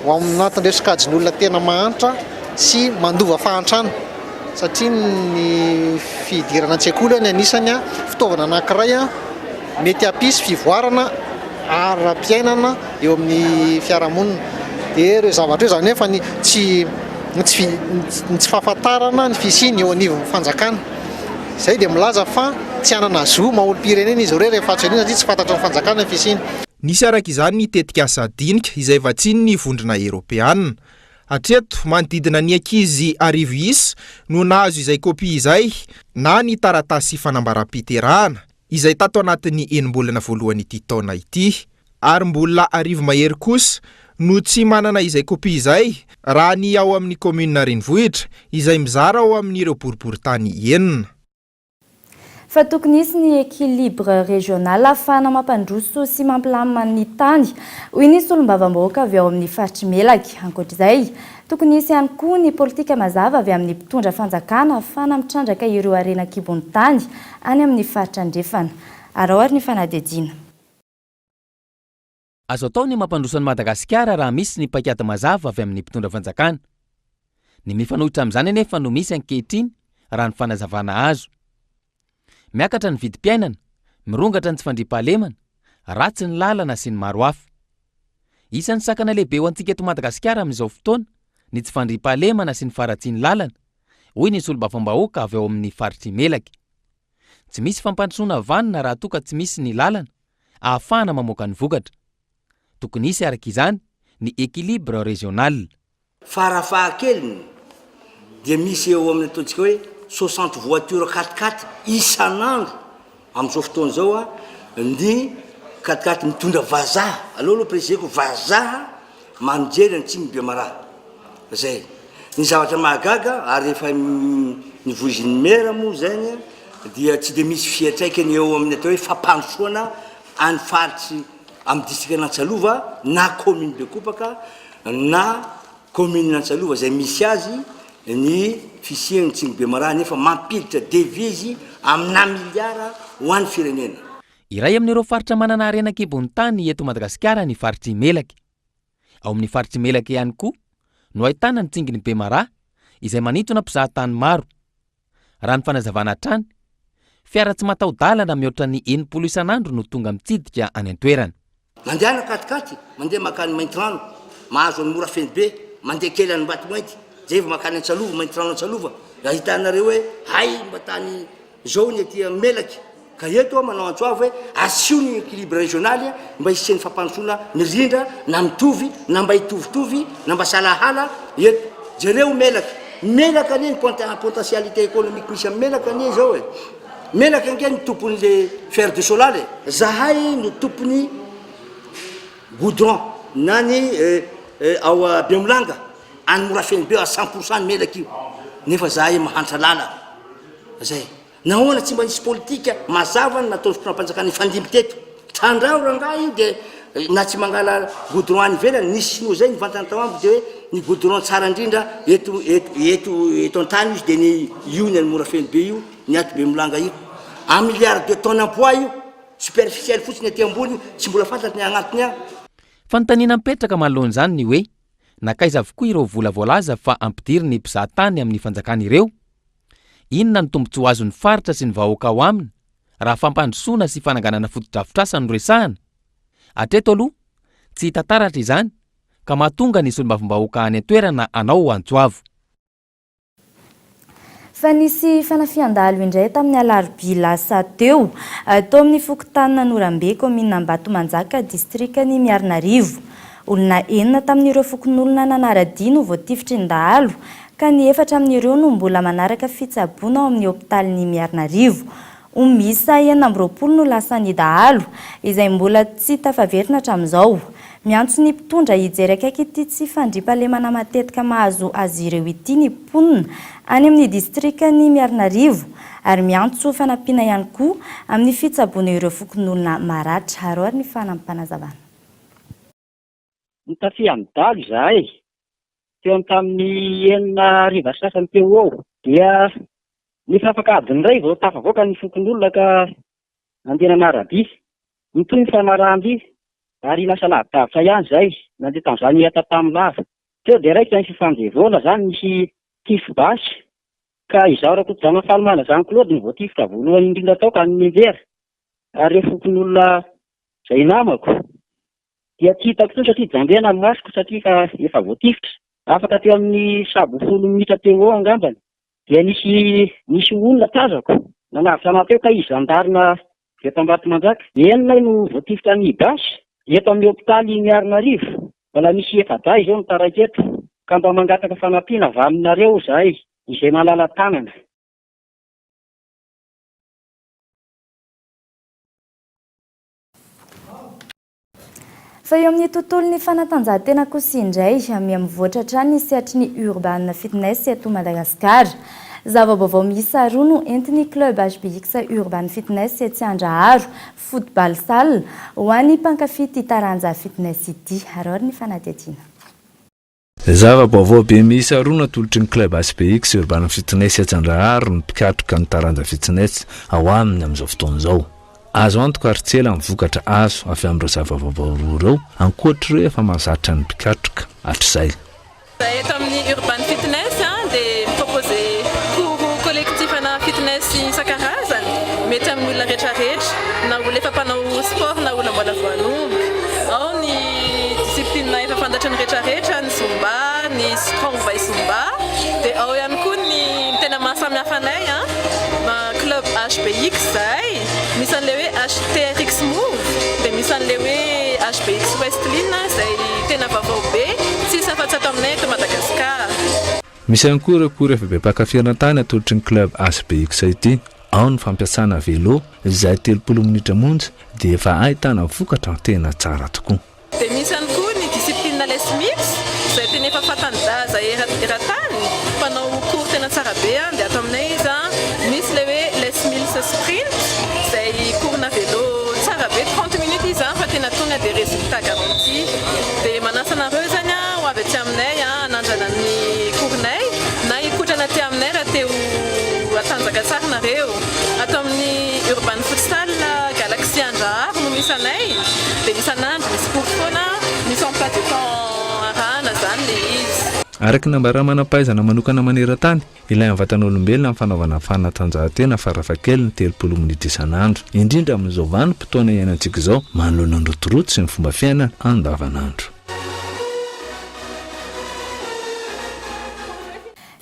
ho amin'ny anatin'ireo sokajin'olona tena mahantra sy mandova fahantrana. satria ny fidirana an-tsekoly ny anisany fitaovana anankiray mety hampisy fivoarana ara-piainana eo amin'ny fiarahamonina. Dia ireo zavatra io zany efa tsy fahafantarana ny fisiny eo anivon'ny fanjakana. Izay dia milaza fa tsy hanana zo maolo-pirenena izy ireo rehefa tsy anio satria tsy fantatra ny fanjakana ny fisiny. Nisy araka izany ny tetika asa dinika izay vatsiny ny vondrona Eropeanina. Hatreto manodidina ny ankizy 1000 isa no nahazo izay kopia izay na ny taratasy fanambaram-piterahana izay tato anatin'ny enim-bolana voalohan'ity taona ity, ary mbola 1000 mahery kosa no tsy manana izay kopia izay raha ny ao amin'ny komina Renivohitra izay mizara ao amin'ireo boriboritany 9. Fa tokony hisy ny équilibre régional ahafahana mampandroso sy mampilamina ny tany. Hoy ny solombavam-bahoaka avy ao amin'ny faritry Melaky. Ankoatr'izay, tokony hisy ihany koa ny politika mazava avy amin'ny mpitondra fanjakana ahafahana mitrandraka ireo harena kibony tany any amin'ny faritra andrefana. Araoary ny fanadihadiana. Azo atao ny mampandroso an'i Madagasikara raha misy ny paikady mazava avy amin'ny mpitondra fanjakana. Ny mifanohitra amin'izany anefa no misy ankehitriny raha ny fanazavana azo. Miakatra ny vidim-piainana, mirongatra ny tsy fandriam-pahalemana, ratsy ny lalana sy ny maro hafa. Isan'ny sakana lehibe ho antsika eto Madagasikara amin'izao fotoana ny tsy fandriam-pahalemana sy ny faratsiany lalana, hoy ny solombavam-bahoaka avy ao amin'ny faritry Melaky. Tsy misy fampandrosoana vanina raha toa ka tsy misy ny lalana ahafahana mamoaka ny vokatra. Tokony hisy araka izany ny équilibre régional. Farafahakeliny dia misy eo amin'ny ataontsika hoe 60 voiture 4x4 isan'andro amin'izao fotoana izao ny 4x4 mitondra vazaha. Aloha prezeko vazaha manjery Antsimo Bemaraha. Zay ny zavatra mahagaga ary efa ny voizin'ny mera moa zany dia tsy dia misy fiantraikany eo amin'ny atao hoe fampandrosoana any faritry amin'ny distrika Natsalova na commune Bekopaka na commune Natsalova zay misy azy ny fisiany Antsimo Bemaraha nefa mampilitra devise amina miliara ho an'ny firenena. Iray amin'ireo faritra manana harena kibony tany eto Madagasikara ny faritry Melaky. Ao amin'ny faritry Melaky ihany koa no ahitana ny tsingin'ny Bemaraha izay manintona mpizahatany maro. Raha ny fanazavana trany, fiara tsy mataho-dalana mihoatra ny 7 isan'andro no tonga mitsidika any an-toerana. Mandeha na 4x4, mandeha makany Maintrano, mahazo amin'ny mora feny be, mandeha kely any Mbatomainty, zay vao makany Antsalova, Maintrano Antsalova. Raha hitanareo hoe hay mba tany zao ny aty Melaky. Ka eto manao antsoa hoe asio ny équilibre régional mba hisian'ny fampandrosoana mirindra na mitovy na mba hitovitovy na mba salahala eto. Jereo Melaky. Melaky anie ny potentialité économique misy amin'ny Melaky anie zao Melaky ange ny tompony le fer de solal zahay no tompony goudron na ny ao Bemolanga any mora feny be 100% ny Melaky io. Nefa zahay mahantra lala. Zay. Nahoana tsy mba nisy politika mazava nataony fotoam-panjakana ifandimby teto. Trandrao rangahy dia na tsy mangala goudron any ivelany nisy sinoa zay nivantana tao amiko dia hoe ny goudron tsara indrindra eto an-tany izy dia ny io ny mora feny be io ny ato Bemolanga io. 1 milliard de tonnes emploi io superficiel fotsiny aty ambony tsy mbola fantatry ny agnatiny agny. Fanontaniana mipetraka manoloan'izany ny hoe nakaiza avokoa ireo vola voalaza fa ampidiry ny mpizahatany amin'ny fanjakana ireo. Inona ny tombontsoa azon'ny faritra sy ny vahoaka ao aminy raha fampandrosoana sy fananganana foto-drafitrasa no resahana. Hatreto aloha tsy hita taratra izany ka mahatonga ny solombavam-bahoaka any an-toerana anao antsoavo. Fa nisy fanafian-dalo indray tamin'ny alarobia lasa teo tao amin'ny fokontany Norambe komina Ambatomajaka distrikany Miarinarivo. Olona 9 tamin'ireo fokon'olona nanara-dia no voatifitry ny dahalo ka ny 4 amin'ireo no mbola manaraka fitsaboana ao amin'ny hopitalin'ny Miarinarivo. Misa 20 no lasa ny dahalo izay mbola tsy tafaverina hatramin'izao. Miantso ny mpitondra hijery akaiky ity tsy fandriam-pahalemana matetika mahazo azy ireo ity ny mponina any amin'ny distrikany Miarinarivo ary miantso fanampiana ihany koa amin'ny fitsaboana ireo fokon'olona maratra. Aroary ny fanampanazavana. Nitafia dalo izahay teo tamin'ny 9 hariva sasany teo ao dia ny fafakadiny iray vao tafavoaka ny fokon'olona ka nandeha nanara-dia nitoy ny fanaramby ary lasa lavidavitra ihany izay nandeha tamin'izany heta tamin'ny lava teo dia raika ny fifandevoana zany nisy tifo basy ka izaho raha koa fahalamana zany Claude ny voatifitra voalohany indrindra tao ka nivery ary refokon'olona izay namako dia tsy hitako teo satria jambena ny masoko satria ka efa voatifitra afaka teo amin'ny 70 minitra teo eo angambany dia nisy olona tazako nanavitra anahy teo ka izy andarina eto Ambatomandraka enina no voatifitra ny basy eto amin'ny hôpitaly Miarinarivo mbola misy efada izao ny taraiky eto ka mba mangataka fanampiana avy aminareo zahay izay malala tanana. Fa eo amin'ny tontolon'ny fanatanjahantena kosa indray miamivoatra hatrany ny sehatry ny Urban Fitness eto Madagasikara. Zava-baovao miisa 2 no entin'ny club HBX Urban Fitness etsy Andraharo football salle ho an'ny mpankafy ity taranja fitness ity. Arary ny fanadihadiana. Zava-baovao be miisa 2 natolotry ny club HBX Urban Fitness etsy Andraharo ny mpikatroka ny taranja fitness ao aminy amin'izao fotoan'izao. Azo antoka ary tsela mivokatra azo avy amin'ireo zava-baovao roa ireo ankoatra ireo efa mahazatra ny mpikatroka hatr'izay. Eto amin'ny Urban Fitness dia propose cours collectif ana fitness isan-karazany mety amin'ny olona rehetrarehetra na olona efa mpanao sport na olona mbola voanomboka. Ao ny discipline efa fantatry ny rehetrarehetra ny zumba, ny strong by zumba dia ao ihany koa ny tena mahasamihafa anay club HBX zay misy an'ilay hoe HTRX Move dia misy an'ilay hoe HBX Westline zay tena vaovao be tsisy afa-tsy ato aminay eto Madagasikara. Misy ihany koa ireo cours efa be mpakafirana tany atolotry ny club HBX ity. Ao ny fampiasana vélo izay 30 minitra monja dia efa ahitana vokatra tena tsara tokoa. Dia misy ihany koa ny discipline les mix izay tena efa fatan-daza eran-tany mpanao cours tena tsara be dia ato aminay izy misy ilay hoe les mills sprint izay cours-na vélo tsara be 30 minutes izy fa tena tonga dia résultat garanti. Dia manasa anareo zany ho avy aty aminay hanandrana ny cours-nay na hikotrana aty aminay raha teo atanjaka tsara nareo. Ato amin'ny Urban Futsal Galaxy Andraharo no misy anay dia isan'andro misy cours foana misy emploi du temps arahana zany ilay izy. Araka nambara manam-pahaizana manokana maneran-tany ilay amin'ny vatan'olombelona amin'ny fanaovana fanatanjahantena farafahakeliny 30 minitra isan'andro indrindra amin'izao vanim-potoana iainantsika izao manoloana ny rotoroto sy ny fomba fiainana andavanandro.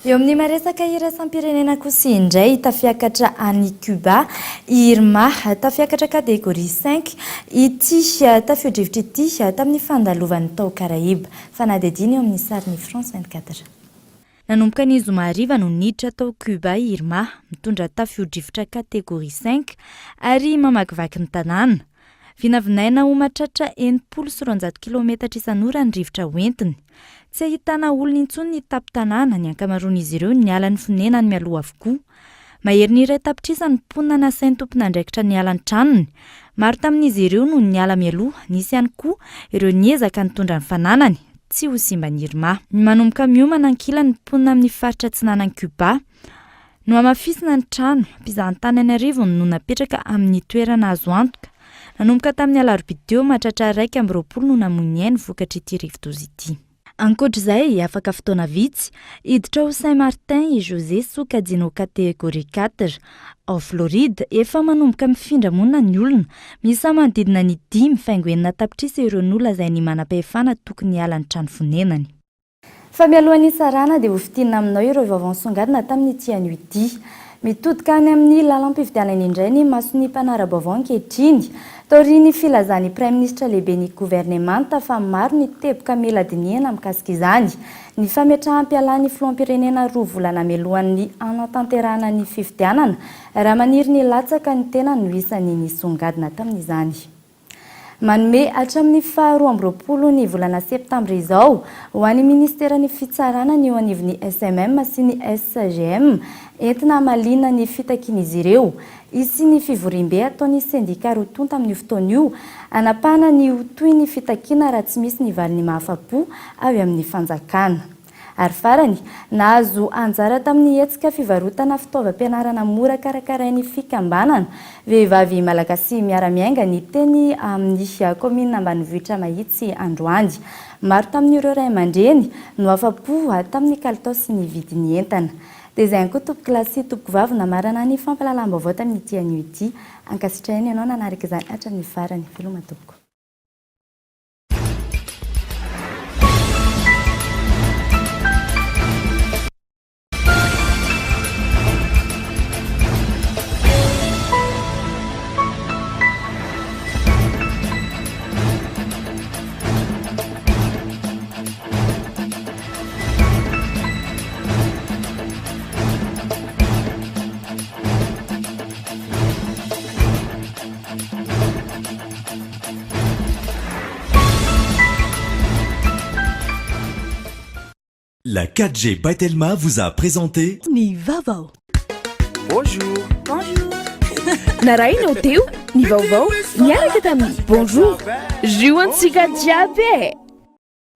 Eo amin'ny maresaka iraisam-pirenena kosa indray tafiakatra any Cuba Irma tafiakatra kategoria 5 ity tafio-drivotra ity tamin'ny fandalovan'ny tao Karaiba. Fanadihadiana eo amin'ny sarin'ny France 24. Nanomboka ny zoma hariva no niditra tao Cuba Irma mitondra tafio-drivotra kategoria 5 ary mamakivaky ny tanàna. Vinavinaina ho mahatratra 700 km isan'ora ny rivotra hoentiny. Tsy ahitana olona intsony ny tapin-tanàna ny ankamaroan'izy ireo niala ny fonenany mialoha avokoa. Mahery ny iray tapitrisa ny mponina nasain'ny tompon'andraikitra niala ny tranony. Maro tamin'izy ireo no niala mialoha, nisy ihany koa ireo niezaka nitondra ny fananany, tsy ho simba ny Irma. Manomboka miomana ankila ny mponina amin'ny faritra atsinanan'ny Cuba no amafisina ny trano, mpizahan-tany any Arivony no napetraka amin'ny toerana azo antoka. Nanomboka tamin'ny alarobia mahatratra 120 no namono ainy vokatra ity rivodozy ity. Ankoatr'izay afaka fotoana vitsy hiditra ho Saint-Martin i José Sokajino kategoria 4 ao Floride efa manomboka mifindra monina ny olona misa manodidina ny 5 faingoenina tapitrisa ireo olona izay ny manam-pahefana tokony hiala ny trano fonenany. Fa mialohan'ny sarana dia hofitinina aminao ireo vaovao nisongadina tamin'ity anio ity. Mitodika any amin'ny lalam-pifidianana indray ny masony mpanara-baovao ankehitriny. Taoriany filazany Prime Ministre lehibe ny gouvernemanta fa maro ny teboka mela dinihana mikasika izany. Ny fametrahampialany filoham-pirenena 2 volana melohan'ny anatanterahana ny fifidianana raha maniry ny latsaka ny tena no isany nisongadina tamin'izany. Manome hatramin'ny 12 ny volana septembre izao ho an'ny ministeran'ny fitsarana ny eo anivon'ny SMM sy ny SGM entina malina ny fitakin'izy ireo. Isy ny fivorim-be ataon'ny sendika roton tamin'ny fotoana io anapahana ny ho toy ny fitakiana raha tsy misy ny valiny mahafapo avy amin'ny fanjakana. Ary farany, nahazo anjara tamin'ny hetsika fivarotana fitaovam-pianarana mora karakarain'ny fikambanana vehivavy malagasy miara-miainga ny teny amin'ny komina ambanivohitra mahitsy Androany. Maro tamin'ireo ray aman-dreny no afapo tamin'ny kalitao sy ny vidiny entana. dia izay ihany koa tompoko lasy tompoko vavy namarana ny fampalalam-baovao tamin'ity anio ity ankasitrahany ianao nanaraka izany hatramin'ny farany veloma tompoko. La 4G by Telma vous a présenté Ni VAOVAO. Bonjour. Bonjour. Naraina o teu, ni VAOVAO, niaraka tamin'ny bonjour. Juantsika jiaby.